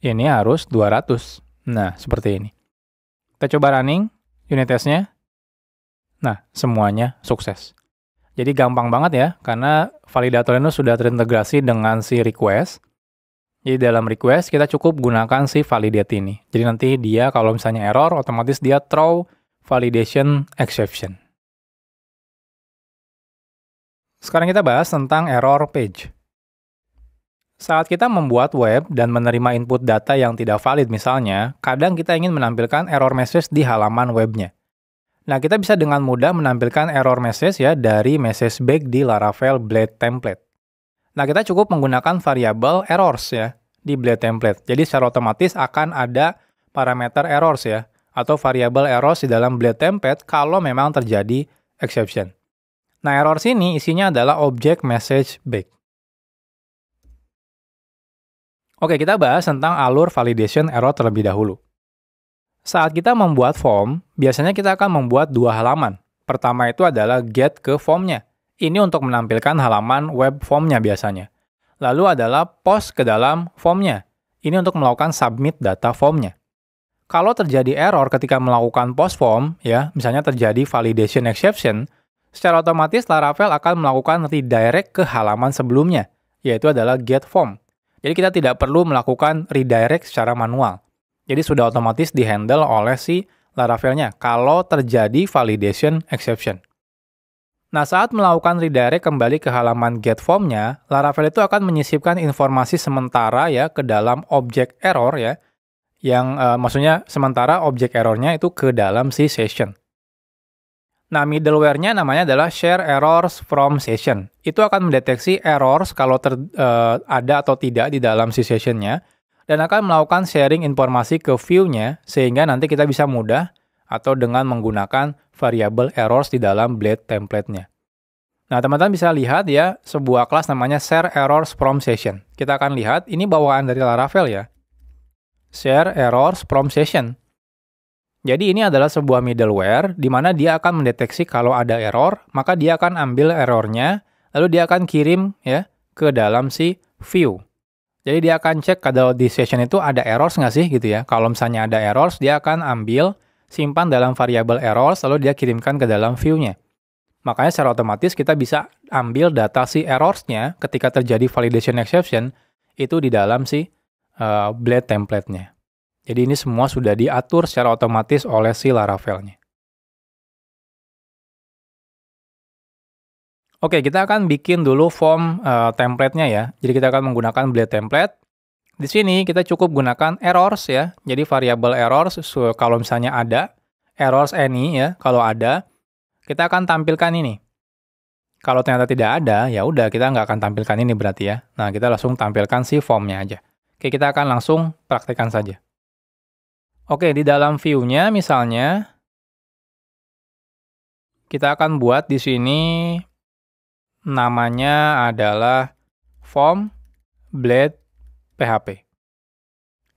[SPEAKER 1] Ini harus 200. Nah, seperti ini. Kita coba running unit testnya. Nah, semuanya sukses. Jadi gampang banget ya, karena validator ini sudah terintegrasi dengan si request. Jadi dalam request kita cukup gunakan si validate ini. Jadi nanti dia kalau misalnya error, otomatis dia throw validation exception. Sekarang kita bahas tentang error page. Saat kita membuat web dan menerima input data yang tidak valid misalnya, kadang kita ingin menampilkan error message di halaman webnya. Nah, kita bisa dengan mudah menampilkan error message ya dari message bag di Laravel Blade template. Nah, kita cukup menggunakan variabel errors ya di Blade template. Jadi secara otomatis akan ada parameter errors ya, atau variabel errors di dalam Blade template kalau memang terjadi exception. Nah, errors ini isinya adalah objek message bag. Oke, kita bahas tentang alur validation error terlebih dahulu. Saat kita membuat form, biasanya kita akan membuat dua halaman. Pertama itu adalah get ke formnya. Ini untuk menampilkan halaman web formnya biasanya. Lalu adalah post ke dalam formnya. Ini untuk melakukan submit data formnya. Kalau terjadi error ketika melakukan post form, ya, misalnya terjadi validation exception, secara otomatis Laravel akan melakukan redirect ke halaman sebelumnya, yaitu adalah get form. Jadi kita tidak perlu melakukan redirect secara manual. Jadi sudah otomatis dihandle oleh si Laravelnya kalau terjadi validation exception. Nah, saat melakukan redirect kembali ke halaman get formnya, Laravel itu akan menyisipkan informasi sementara ya ke dalam objek error ya, yang maksudnya sementara objek errornya itu ke dalam si session. Nah, middleware-nya namanya adalah share errors from session. Itu akan mendeteksi errors kalau ada atau tidak di dalam si session-nya, dan akan melakukan sharing informasi ke view-nya, sehingga nanti kita bisa mudah atau dengan menggunakan variabel errors di dalam Blade template-nya. Nah, teman-teman bisa lihat ya, sebuah kelas namanya share errors from session. Kita akan lihat, ini bawaan dari Laravel ya. Share errors from session. Jadi ini adalah sebuah middleware di mana dia akan mendeteksi kalau ada error, maka dia akan ambil errornya, lalu dia akan kirim ya ke dalam si view. Jadi dia akan cek kalau di session itu ada errors nggak sih gitu ya. Kalau misalnya ada errors, dia akan ambil, simpan dalam variabel errors, lalu dia kirimkan ke dalam view-nya. Makanya secara otomatis kita bisa ambil data si errors-nya ketika terjadi validation exception, itu di dalam si Blade template-nya. Jadi ini semua sudah diatur secara otomatis oleh si Laravel-nya. Oke, kita akan bikin dulu form template-nya ya. Jadi kita akan menggunakan Blade template. Di sini kita cukup gunakan errors ya. Jadi variabel errors kalau misalnya ada, errors any ya, kalau ada, kita akan tampilkan ini. Kalau ternyata tidak ada, ya udah kita nggak akan tampilkan ini berarti ya. Nah, kita langsung tampilkan si formnya aja. Oke, kita akan langsung praktekkan saja. Oke, di dalam view-nya misalnya, kita akan buat di sini namanya adalah form Blade PHP.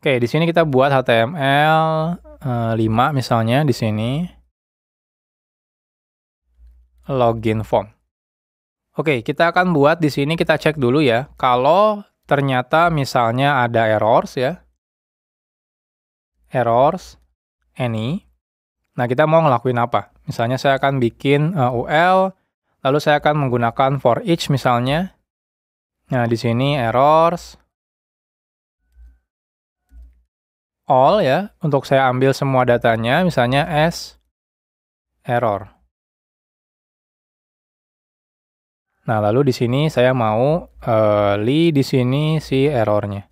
[SPEAKER 1] Oke, di sini kita buat HTML 5 misalnya di sini. Login form. Oke, kita akan buat di sini, kita cek dulu ya. Kalau ternyata misalnya ada errors ya. Errors, any. Nah, kita mau ngelakuin apa? Misalnya saya akan bikin UL, lalu saya akan menggunakan for each misalnya. Nah, di sini errors, all ya, untuk saya ambil semua datanya, misalnya as error. Nah, lalu di sini saya mau di sini si errornya.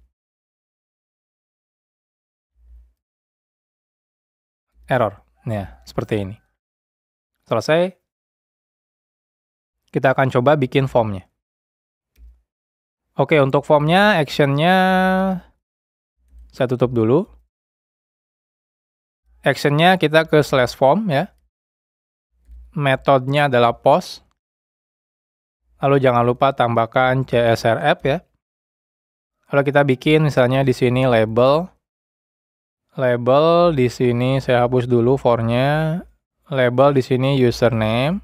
[SPEAKER 1] Error. Nah, seperti ini. Selesai. Kita akan coba bikin formnya. Oke, untuk formnya, action-nya saya tutup dulu. Actionnya kita ke /form ya. Metodenya adalah post. Lalu jangan lupa tambahkan CSRF ya. Lalu kita bikin misalnya di sini label. Label di sini saya hapus dulu for-nya. Label di sini username.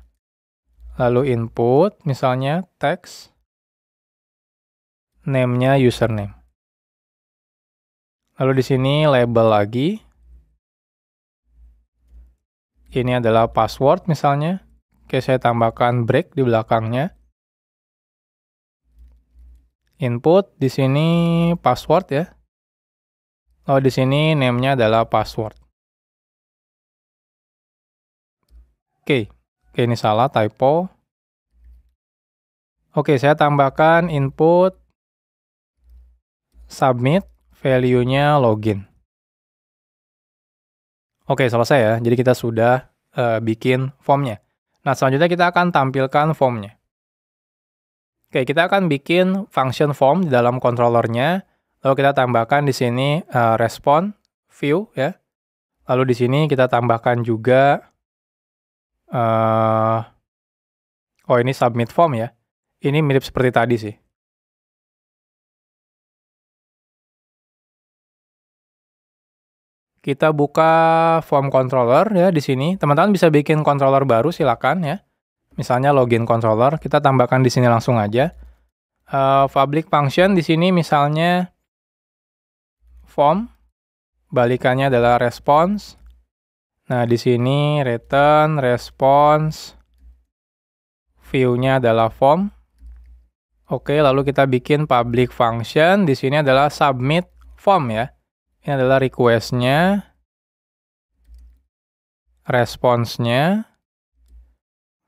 [SPEAKER 1] Lalu input misalnya text. Name-nya username. Lalu di sini label lagi. Ini adalah password misalnya. Oke, saya tambahkan break di belakangnya. Input di sini password ya. Lalu di sini name-nya adalah password. Oke, ini salah typo. Oke, saya tambahkan input submit value-nya login. Oke, selesai ya. Jadi kita sudah bikin formnya. Nah, selanjutnya kita akan tampilkan formnya. Oke, kita akan bikin function form di dalam controllernya. Lalu kita tambahkan di sini respond view ya. Lalu di sini kita tambahkan juga ini submit form ya. Ini mirip seperti tadi sih. Kita buka form controller ya di sini. Teman-teman bisa bikin controller baru silakan ya. Misalnya login controller, kita tambahkan di sini langsung aja. Public function di sini misalnya form, balikannya adalah response. Nah, di sini return response, view-nya adalah form. Oke, lalu kita bikin public function, di sini adalah submit form ya. Ini adalah request-nya, response-nya.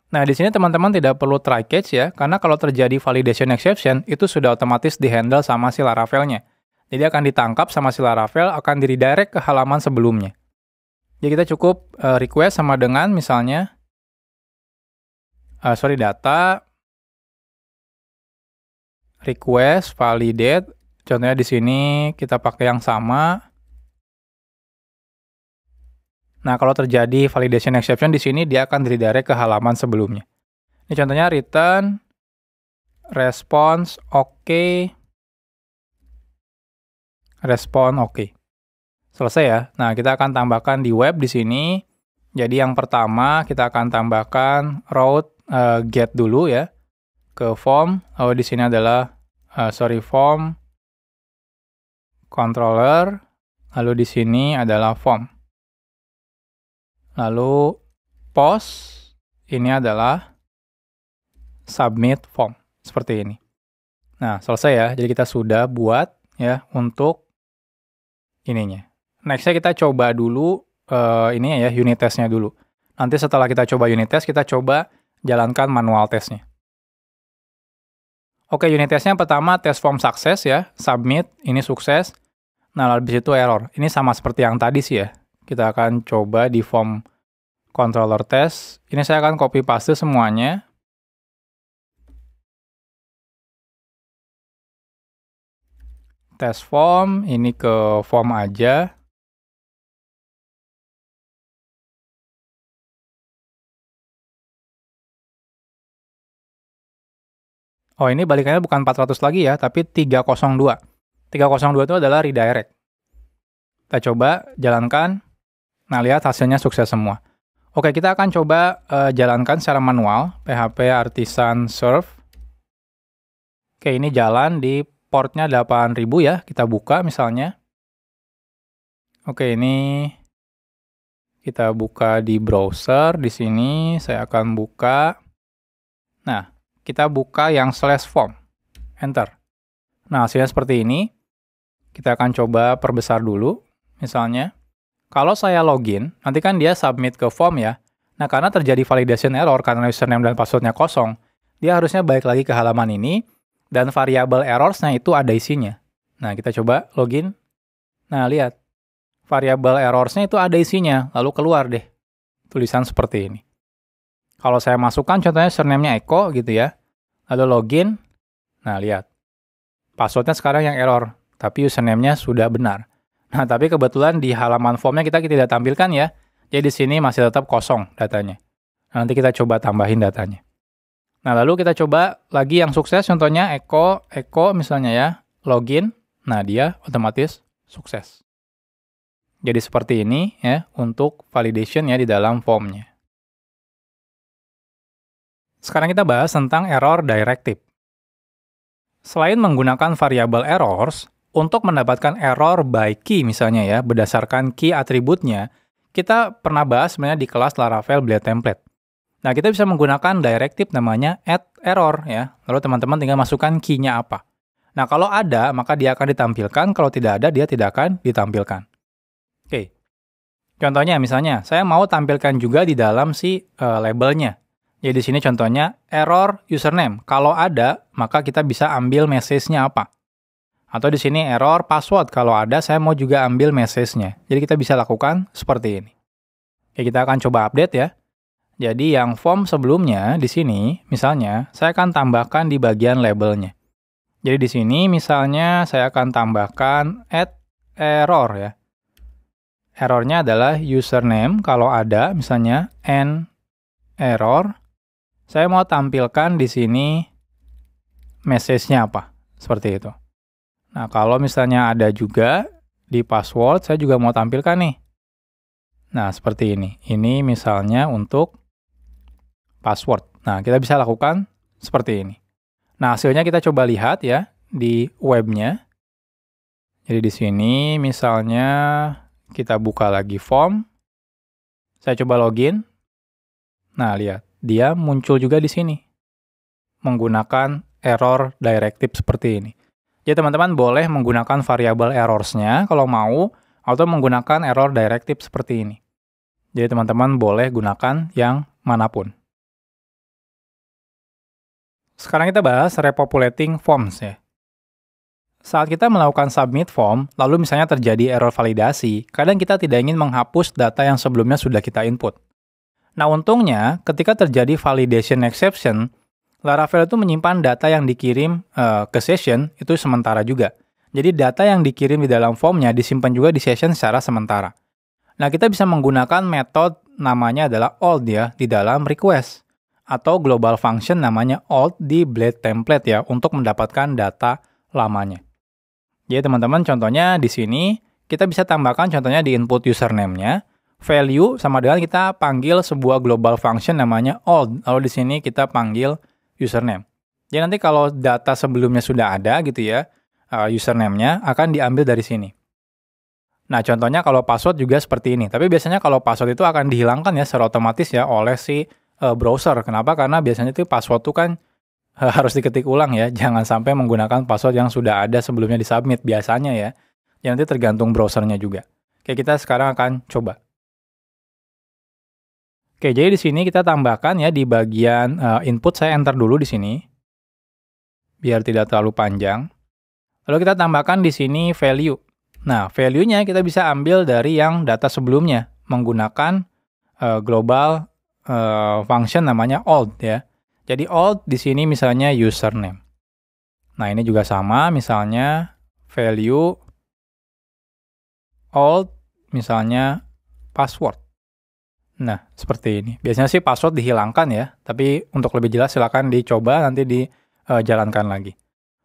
[SPEAKER 1] Nah, di sini teman-teman tidak perlu try catch ya, karena kalau terjadi validation exception, itu sudah otomatis di-handle sama si Laravel-nya. Jadi akan ditangkap sama si Laravel, akan di-redirect ke halaman sebelumnya. Jadi kita cukup request sama dengan misalnya, data, request, validate, contohnya di sini kita pakai yang sama. Nah, kalau terjadi validation exception di sini, dia akan redirect ke halaman sebelumnya. Ini contohnya return, response, oke, respon, oke. Selesai ya. Nah, kita akan tambahkan di web di sini. Jadi yang pertama kita akan tambahkan route get dulu ya ke form. Lalu di sini adalah form controller. Lalu di sini adalah form. Lalu post ini adalah submit form seperti ini. Nah, selesai ya. Jadi kita sudah buat ya untuk ininya. Nextnya kita coba dulu ini ya unit testnya dulu. Nanti setelah kita coba unit test, kita coba jalankan manual testnya. Oke, unit testnya pertama test form sukses ya, submit ini sukses. Nah, habis itu error. Ini sama seperti yang tadi sih ya. Kita akan coba di form controller test. Ini saya akan copy paste semuanya. Test form, ini ke form aja. Oh, ini balikannya bukan 400 lagi ya, tapi 302. 302 itu adalah redirect. Kita coba jalankan. Nah, lihat hasilnya sukses semua. Oke, kita akan coba jalankan secara manual. PHP artisan serve. Oke, ini jalan di portnya 8000 ya. Kita buka misalnya. Oke, ini kita buka di browser. Di sini saya akan buka. Nah, kita buka yang /form. Enter. Nah, hasilnya seperti ini. Kita akan coba perbesar dulu. Misalnya, kalau saya login, nanti kan dia submit ke form ya. Nah, karena terjadi validation error karena username dan passwordnya kosong, dia harusnya balik lagi ke halaman ini, dan variabel errorsnya itu ada isinya. Nah, kita coba login. Nah, lihat. Variabel errorsnya itu ada isinya, lalu keluar deh. Tulisan seperti ini. Kalau saya masukkan contohnya username-nya Eko gitu ya. Lalu login. Nah, lihat. Passwordnya sekarang yang error, tapi username-nya sudah benar. Nah, tapi kebetulan di halaman formnya kita tidak tampilkan ya. Jadi di sini masih tetap kosong datanya. Nanti kita coba tambahin datanya. Nah, lalu kita coba lagi yang sukses, contohnya echo misalnya ya, login. Nah, dia otomatis sukses. Jadi seperti ini ya untuk validation ya di dalam formnya. Sekarang kita bahas tentang error directive. Selain menggunakan variabel errors, untuk mendapatkan error by key misalnya ya, berdasarkan key atributnya, kita pernah bahas sebenarnya di kelas Laravel Blade Template. Nah, kita bisa menggunakan directive namanya add error ya. Lalu teman-teman tinggal masukkan key-nya apa. Nah, kalau ada, maka dia akan ditampilkan. Kalau tidak ada, dia tidak akan ditampilkan. Oke. Contohnya misalnya, saya mau tampilkan juga di dalam si labelnya. Jadi di sini contohnya error username. Kalau ada, maka kita bisa ambil message-nya apa. Atau di sini error password. Kalau ada, saya mau juga ambil message-nya. Jadi kita bisa lakukan seperti ini. Oke, kita akan coba update ya. Jadi yang form sebelumnya di sini, misalnya, saya akan tambahkan di bagian labelnya. Jadi di sini misalnya saya akan tambahkan add error ya. Errornya adalah username, kalau ada misalnya and error. Saya mau tampilkan di sini message-nya apa, seperti itu. Nah, kalau misalnya ada juga di password, saya juga mau tampilkan nih. Nah, seperti ini. Ini misalnya untuk password. Nah, kita bisa lakukan seperti ini. Nah, hasilnya kita coba lihat ya di webnya. Jadi di sini misalnya kita buka lagi form. Saya coba login. Nah, lihat. Dia muncul juga di sini. Menggunakan error directive seperti ini. Jadi teman-teman boleh menggunakan variabel errors-nya kalau mau, atau menggunakan error directive seperti ini. Jadi teman-teman boleh gunakan yang manapun. Sekarang kita bahas repopulating forms ya. Saat kita melakukan submit form, lalu misalnya terjadi error validasi, kadang kita tidak ingin menghapus data yang sebelumnya sudah kita input. Nah, untungnya ketika terjadi validation exception, Laravel itu menyimpan data yang dikirim ke session itu sementara juga. Jadi data yang dikirim di dalam formnya disimpan juga di session secara sementara. Nah, kita bisa menggunakan metode namanya adalah old ya di dalam request. Atau global function namanya old di Blade Template ya untuk mendapatkan data lamanya. Jadi teman-teman contohnya di sini kita bisa tambahkan contohnya di input username-nya. Value sama dengan kita panggil sebuah global function namanya old. Lalu di sini kita panggil username. Jadi nanti kalau data sebelumnya sudah ada gitu ya, username-nya akan diambil dari sini. Nah, contohnya kalau password juga seperti ini. Tapi biasanya kalau password itu akan dihilangkan ya secara otomatis ya oleh si browser. Kenapa? Karena biasanya itu password itu kan harus diketik ulang ya. Jangan sampai menggunakan password yang sudah ada sebelumnya disubmit biasanya ya. Yang nanti tergantung browsernya juga. Oke, kita sekarang akan coba. Oke, jadi di sini kita tambahkan ya di bagian input, saya enter dulu di sini. Biar tidak terlalu panjang. Lalu kita tambahkan di sini value. Nah, value-nya kita bisa ambil dari yang data sebelumnya menggunakan global function namanya old ya. Jadi old di sini misalnya username. Nah, ini juga sama, misalnya value old misalnya password. Nah, seperti ini. Biasanya sih password dihilangkan ya, tapi untuk lebih jelas silakan dicoba nanti dijalankan lagi.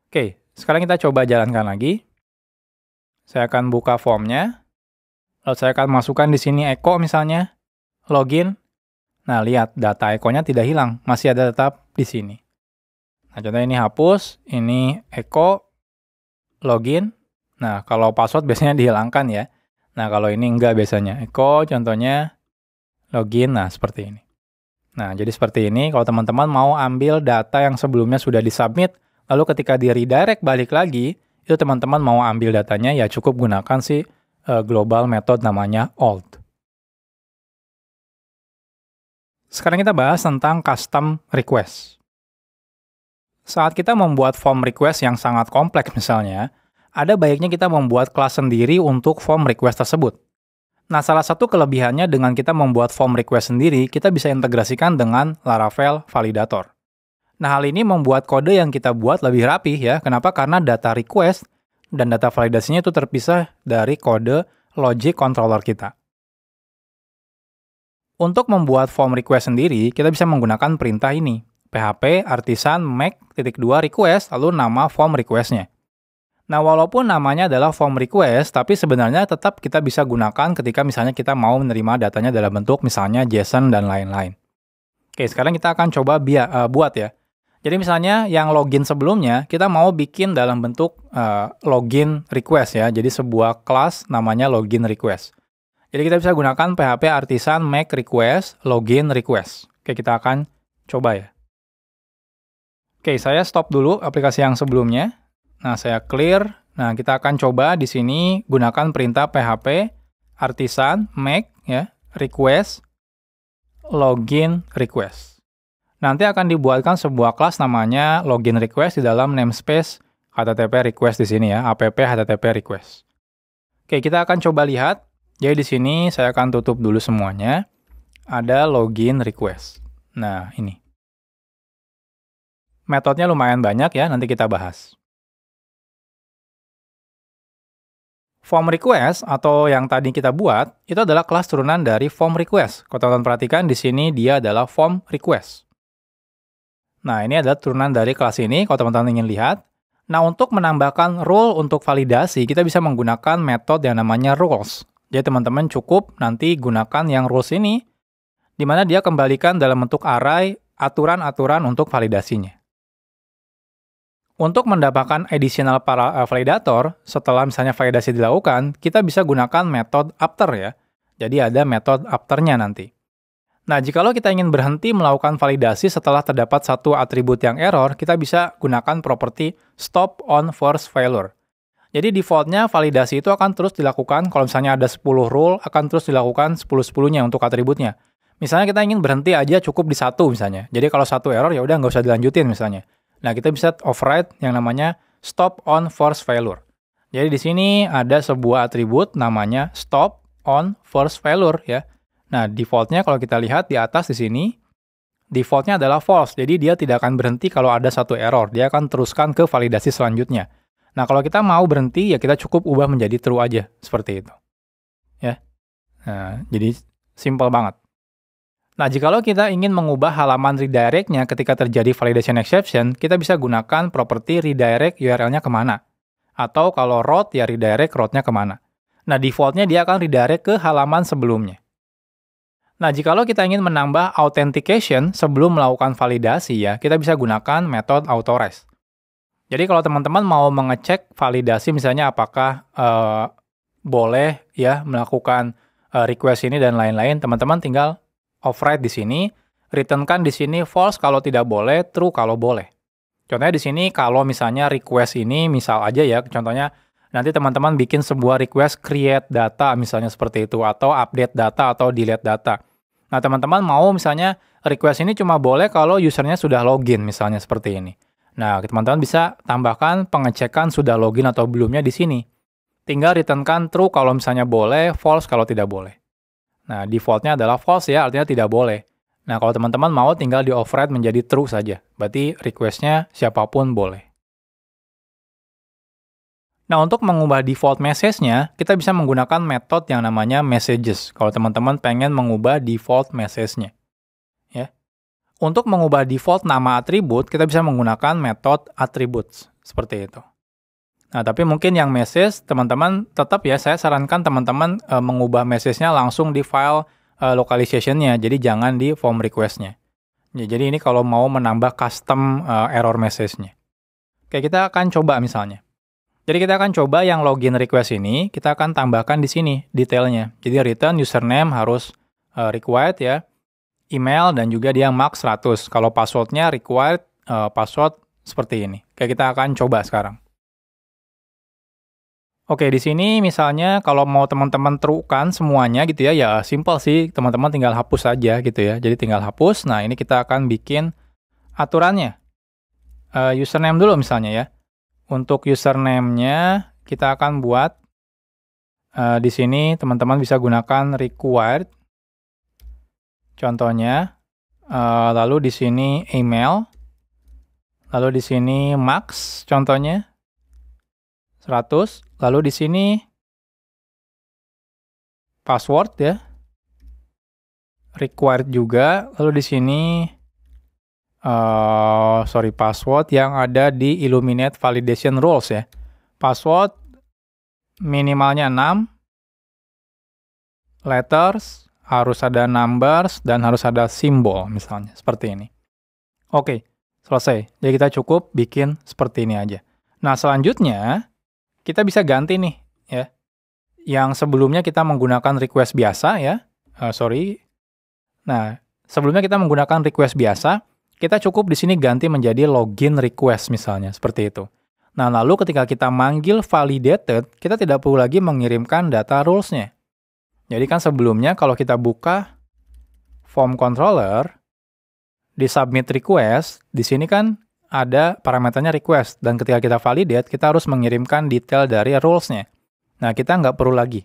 [SPEAKER 1] Oke, sekarang kita coba jalankan lagi. Saya akan buka formnya. Lalu saya akan masukkan di sini echo misalnya, login. Nah, lihat data echo-nya tidak hilang, masih ada tetap di sini. Nah, contohnya ini hapus, ini echo, login. Nah, kalau password biasanya dihilangkan ya. Nah, kalau ini enggak biasanya. Echo contohnya login, nah seperti ini. Nah, jadi seperti ini, kalau teman-teman mau ambil data yang sebelumnya sudah disubmit, lalu ketika di redirect balik lagi, itu teman-teman mau ambil datanya, ya cukup gunakan si global method namanya old. Sekarang kita bahas tentang custom request. Saat kita membuat form request yang sangat kompleks misalnya, ada baiknya kita membuat kelas sendiri untuk form request tersebut. Nah, salah satu kelebihannya dengan kita membuat form request sendiri, kita bisa integrasikan dengan Laravel Validator. Nah, hal ini membuat kode yang kita buat lebih rapih ya. Kenapa? Karena data request dan data validasinya itu terpisah dari kode logic controller kita. Untuk membuat form request sendiri, kita bisa menggunakan perintah ini, php artisan make.2 request, lalu nama form request-nya. Nah, walaupun namanya adalah form request, tapi sebenarnya tetap kita bisa gunakan ketika misalnya kita mau menerima datanya dalam bentuk misalnya JSON dan lain-lain. Oke, sekarang kita akan coba buat ya. Jadi misalnya yang login sebelumnya, kita mau bikin dalam bentuk login request ya. Jadi sebuah kelas namanya login request. Jadi kita bisa gunakan php artisan make request login request. Oke, kita akan coba ya. Oke, saya stop dulu aplikasi yang sebelumnya. Nah, saya clear. Nah, kita akan coba di sini gunakan perintah php artisan make ya, request login request. Nanti akan dibuatkan sebuah kelas namanya login request di dalam namespace http request di sini ya, app http request. Oke, kita akan coba lihat. Jadi di sini saya akan tutup dulu semuanya. Ada login request. Nah, ini. Metodenya lumayan banyak ya, nanti kita bahas. Form request atau yang tadi kita buat, itu adalah kelas turunan dari form request. Kalau teman-teman perhatikan, di sini dia adalah form request. Nah, ini adalah turunan dari kelas ini, kalau teman-teman ingin lihat. Nah, untuk menambahkan rule untuk validasi, kita bisa menggunakan metode yang namanya rules. Jadi, teman-teman cukup nanti gunakan yang rules ini, di mana dia kembalikan dalam bentuk array aturan-aturan untuk validasinya. Untuk mendapatkan additional validator, setelah misalnya validasi dilakukan, kita bisa gunakan metode after ya. Jadi ada metode after-nya nanti. Nah, jikalau kita ingin berhenti melakukan validasi setelah terdapat satu atribut yang error, kita bisa gunakan properti stop on first failure. Jadi defaultnya validasi itu akan terus dilakukan, kalau misalnya ada 10 rule, akan terus dilakukan 10-10-nya untuk atributnya. Misalnya kita ingin berhenti aja cukup di satu misalnya. Jadi kalau satu error, ya udah nggak usah dilanjutin misalnya. Nah, kita bisa override yang namanya stop on first failure. Jadi di sini ada sebuah atribut namanya stop on first failure ya. Nah, defaultnya kalau kita lihat di atas di sini, defaultnya adalah false. Jadi dia tidak akan berhenti kalau ada satu error. Dia akan teruskan ke validasi selanjutnya. Nah, kalau kita mau berhenti, ya kita cukup ubah menjadi true aja. Seperti itu. Ya. Nah, jadi simple banget. Nah, jikalau kita ingin mengubah halaman redirect-nya ketika terjadi validation exception, kita bisa gunakan properti redirect URL-nya kemana. Atau kalau route, ya redirect route-nya kemana. Nah, default-nya dia akan redirect ke halaman sebelumnya. Nah, jikalau kita ingin menambah authentication sebelum melakukan validasi, ya kita bisa gunakan metode authorize. Jadi, kalau teman-teman mau mengecek validasi, misalnya apakah boleh ya melakukan request ini dan lain-lain, teman-teman tinggal override di sini, returnkan di sini false kalau tidak boleh, true kalau boleh. Contohnya di sini kalau misalnya request ini, misal aja ya, contohnya nanti teman-teman bikin sebuah request create data misalnya seperti itu, atau update data atau delete data. Nah, teman-teman mau misalnya request ini cuma boleh kalau usernya sudah login misalnya seperti ini. Nah, teman-teman bisa tambahkan pengecekan sudah login atau belumnya di sini. Tinggal returnkan true kalau misalnya boleh, false kalau tidak boleh. Nah, default-nya adalah false ya, artinya tidak boleh. Nah, kalau teman-teman mau tinggal di-override menjadi true saja. Berarti request-nya siapapun boleh. Nah, untuk mengubah default message-nya, kita bisa menggunakan metode yang namanya messages. Kalau teman-teman pengen mengubah default message-nya. Ya. Untuk mengubah default nama atribut, kita bisa menggunakan metode attributes. Seperti itu. Nah, tapi mungkin yang message, teman-teman tetap ya, saya sarankan teman-teman mengubah message-nya langsung di file localization-nya, jadi jangan di form request-nya. Ya, jadi ini kalau mau menambah custom error message-nya. Oke, kita akan coba misalnya. Jadi kita akan coba yang login request ini, kita akan tambahkan di sini detailnya. Jadi return username harus required ya, email dan juga dia max 100. Kalau password-nya required password seperti ini. Oke, kita akan coba sekarang. Oke, di sini misalnya kalau mau teman-teman true-kan semuanya gitu ya, ya simple sih, teman-teman tinggal hapus saja gitu ya. Jadi tinggal hapus, nah ini kita akan bikin aturannya. Username dulu misalnya ya. Untuk username-nya kita akan buat, di sini teman-teman bisa gunakan required. Contohnya, lalu di sini email, lalu di sini max contohnya. 100, lalu di sini password ya, required juga, lalu di sini password yang ada di Illuminate Validation Rules ya. Password minimalnya 6, letters, harus ada numbers, dan harus ada simbol misalnya, seperti ini. Oke, selesai. Jadi kita cukup bikin seperti ini aja. Nah, selanjutnya kita bisa ganti nih ya. Yang sebelumnya kita menggunakan request biasa ya. Nah, sebelumnya kita menggunakan request biasa, kita cukup di sini ganti menjadi login request misalnya, seperti itu. Nah, lalu ketika kita manggil validated, kita tidak perlu lagi mengirimkan data rules-nya. Jadi kan sebelumnya kalau kita buka form controller, di submit request, di sini kan ada parameternya request, dan ketika kita validate, kita harus mengirimkan detail dari rules-nya. Nah, kita nggak perlu lagi.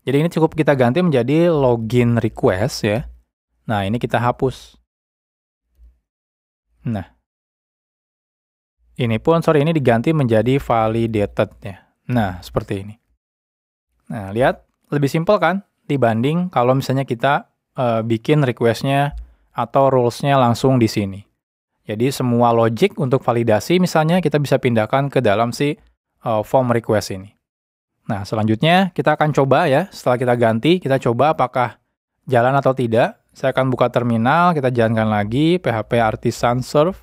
[SPEAKER 1] Jadi ini cukup kita ganti menjadi login request ya. Nah, ini kita hapus. Nah, ini diganti menjadi validated ya. Nah, seperti ini. Nah, lihat, lebih simpel kan? Dibanding kalau misalnya kita bikin request-nya atau rules-nya langsung di sini. Jadi semua logic untuk validasi misalnya kita bisa pindahkan ke dalam si form request ini. Nah, selanjutnya kita akan coba ya, setelah kita ganti, kita coba apakah jalan atau tidak. Saya akan buka terminal, kita jalankan lagi, PHP Artisan Serve.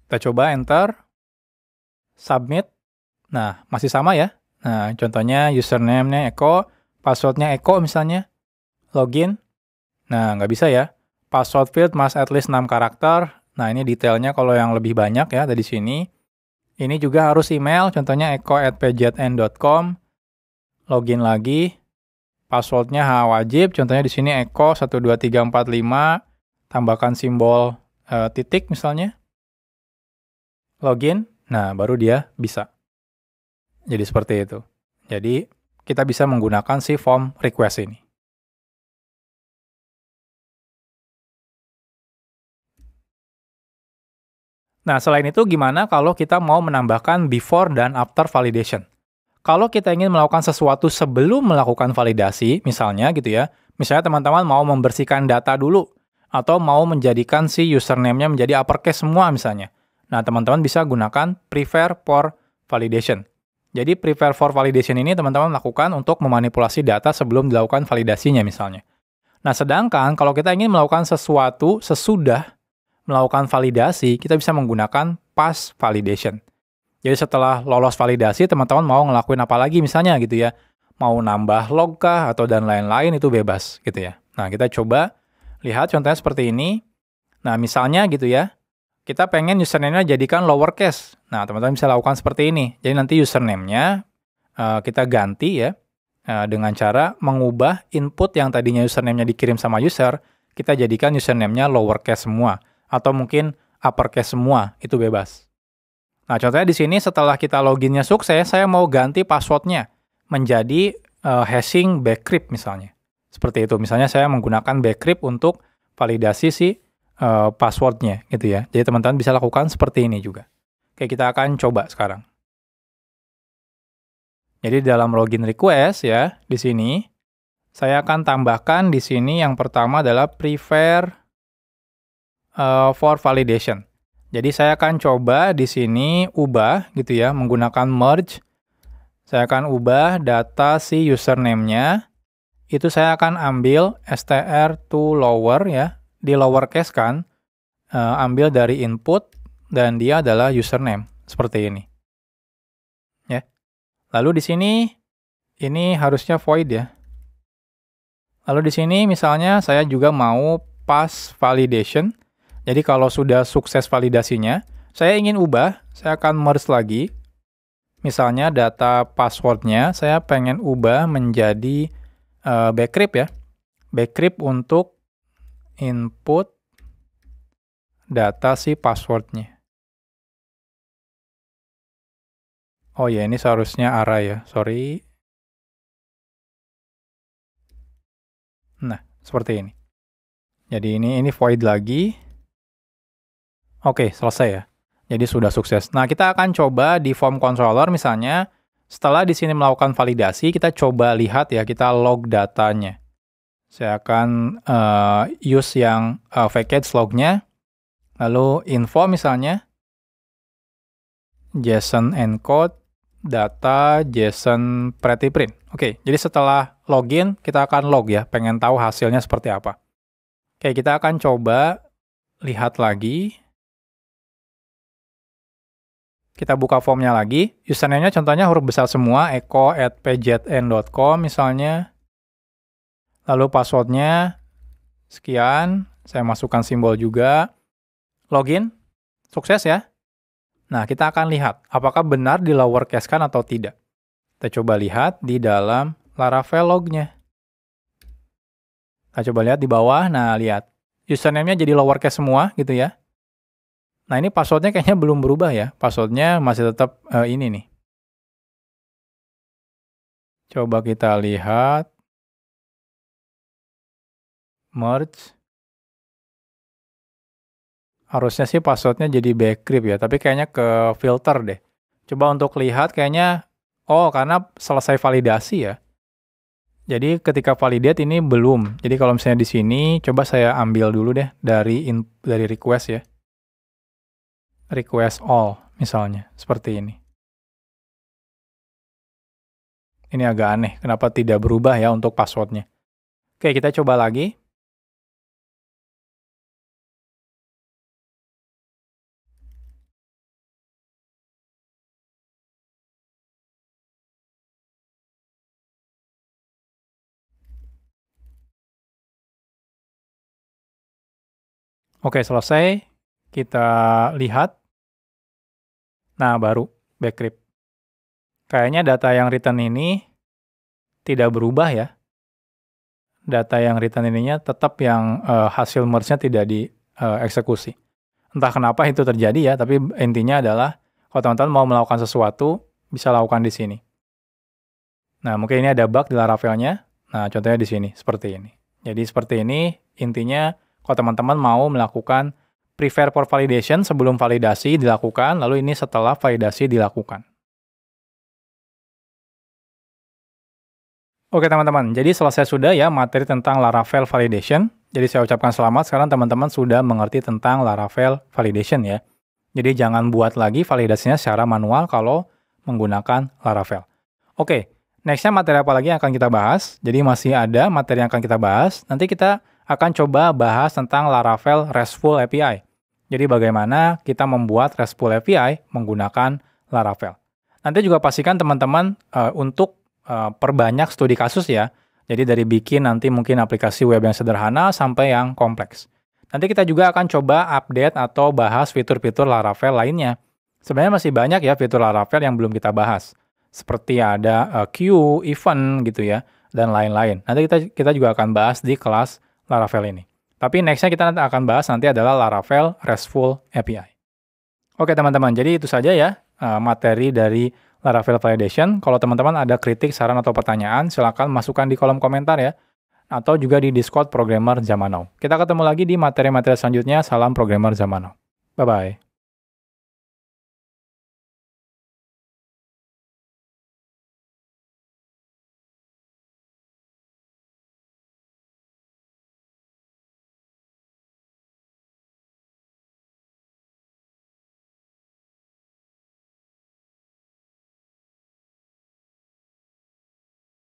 [SPEAKER 1] Kita coba enter, submit. Nah, masih sama ya. Nah, contohnya username-nya Eko, password-nya Eko misalnya, login. Nah, nggak bisa ya. Password field must at least 6 karakter. Nah, ini detailnya kalau yang lebih banyak ya, ada di sini. Ini juga harus email, contohnya eko@pjtn.com. Login lagi. Passwordnya wajib, contohnya di sini eko12345. Tambahkan simbol titik misalnya. Login. Nah, baru dia bisa. Jadi seperti itu. Jadi, kita bisa menggunakan si form request ini. Nah, selain itu gimana kalau kita mau menambahkan before dan after validation? Kalau kita ingin melakukan sesuatu sebelum melakukan validasi, misalnya gitu ya, misalnya teman-teman mau membersihkan data dulu, atau mau menjadikan si username-nya menjadi uppercase semua misalnya. Nah, teman-teman bisa gunakan prepare for validation. Jadi, prepare for validation ini teman-teman lakukan untuk memanipulasi data sebelum dilakukan validasinya misalnya. Nah, sedangkan kalau kita ingin melakukan sesuatu sesudah melakukan validasi, kita bisa menggunakan pass validation. Jadi setelah lolos validasi, teman-teman mau ngelakuin apa lagi misalnya gitu ya. Mau nambah log kah atau dan lain-lain itu bebas gitu ya. Nah, kita coba lihat contohnya seperti ini. Nah, misalnya gitu ya, kita pengen username-nya jadikan lowercase. Nah, teman-teman bisa lakukan seperti ini. Jadi nanti username-nya kita ganti ya dengan cara mengubah input yang tadinya username-nya dikirim sama user, kita jadikan username-nya lowercase semua. Atau mungkin uppercase semua, itu bebas. Nah, contohnya di sini setelah kita loginnya sukses, saya mau ganti passwordnya menjadi hashing bcrypt misalnya. Seperti itu. Misalnya saya menggunakan bcrypt untuk validasi si passwordnya gitu ya. Jadi teman-teman bisa lakukan seperti ini juga. Oke, kita akan coba sekarang. Jadi dalam login request ya, di sini saya akan tambahkan di sini yang pertama adalah prepare for validation. Jadi saya akan coba di sini ubah gitu ya, menggunakan merge. Saya akan ubah data si username-nya. Itu saya akan ambil str to lower ya, di lowercase kan. Ambil dari input dan dia adalah username seperti ini. Ya. Lalu di sini ini harusnya void ya. Lalu di sini misalnya saya juga mau pass validation. Jadi kalau sudah sukses validasinya, saya ingin ubah, saya akan merge lagi. Misalnya data passwordnya, saya pengen ubah menjadi bcrypt ya. Bcrypt untuk input data si passwordnya. Oh ya, ini seharusnya array ya, sorry. Nah, seperti ini. Jadi ini void lagi. Oke, selesai ya. Jadi sudah sukses. Nah, kita akan coba di form controller misalnya, setelah di sini melakukan validasi, kita coba lihat ya, kita log datanya. Saya akan use yang package lognya, lalu info misalnya, JSON encode, data, JSON pretty print. Oke, jadi setelah login, kita akan log ya, pengen tahu hasilnya seperti apa. Oke, kita akan coba lihat lagi. Kita buka formnya lagi. Username-nya contohnya huruf besar semua, echo@pjn.com misalnya. Lalu passwordnya sekian, saya masukkan simbol juga. Login, sukses ya. Nah, kita akan lihat apakah benar di lowercase kan atau tidak. Kita coba lihat di dalam Laravel lognya. Kita coba lihat di bawah, nah lihat. Username-nya jadi lowercase semua gitu ya. Nah, ini passwordnya kayaknya belum berubah ya. Passwordnya masih tetap ini nih. Coba kita lihat. Merge. Harusnya sih passwordnya jadi bcrypt ya, tapi kayaknya ke filter deh. Coba untuk lihat kayaknya, oh karena selesai validasi ya. Jadi ketika validate ini belum. Jadi kalau misalnya di sini, coba saya ambil dulu deh dari request ya. Request all misalnya, seperti ini. Ini agak aneh, kenapa tidak berubah ya untuk passwordnya. Oke, kita coba lagi. Oke, selesai. Kita lihat. Nah, baru bcrypt. Kayaknya data yang return ini tidak berubah ya. Data yang return ininya tetap yang hasil merge-nya tidak dieksekusi. Entah kenapa itu terjadi ya, tapi intinya adalah kalau teman-teman mau melakukan sesuatu, bisa lakukan di sini. Nah, mungkin ini ada bug di Laravel-nya. Nah, contohnya di sini, seperti ini. Jadi seperti ini, intinya kalau teman-teman mau melakukan prepare for validation sebelum validasi dilakukan, lalu ini setelah validasi dilakukan. Oke teman-teman, jadi selesai sudah ya materi tentang Laravel Validation. Jadi saya ucapkan selamat, sekarang teman-teman sudah mengerti tentang Laravel Validation ya. Jadi jangan buat lagi validasinya secara manual kalau menggunakan Laravel. Oke, nextnya materi apa lagi yang akan kita bahas? Jadi masih ada materi yang akan kita bahas. Nanti kita akan coba bahas tentang Laravel RESTful API. Jadi bagaimana kita membuat RESTful API menggunakan Laravel. Nanti juga pastikan teman-teman untuk perbanyak studi kasus ya. Jadi dari bikin nanti mungkin aplikasi web yang sederhana sampai yang kompleks. Nanti kita juga akan coba update atau bahas fitur-fitur Laravel lainnya. Sebenarnya masih banyak ya fitur Laravel yang belum kita bahas. Seperti ada queue, event gitu ya, dan lain-lain. Nanti kita juga akan bahas di kelas Laravel ini. Tapi nextnya kita nanti akan bahas nanti adalah Laravel RESTful API. Oke teman-teman, jadi itu saja ya materi dari Laravel Validation. Kalau teman-teman ada kritik, saran, atau pertanyaan, silakan masukkan di kolom komentar ya. Atau juga di Discord Programmer Zaman Now. Kita ketemu lagi di materi-materi selanjutnya. Salam Programmer Zaman Now. Bye-bye.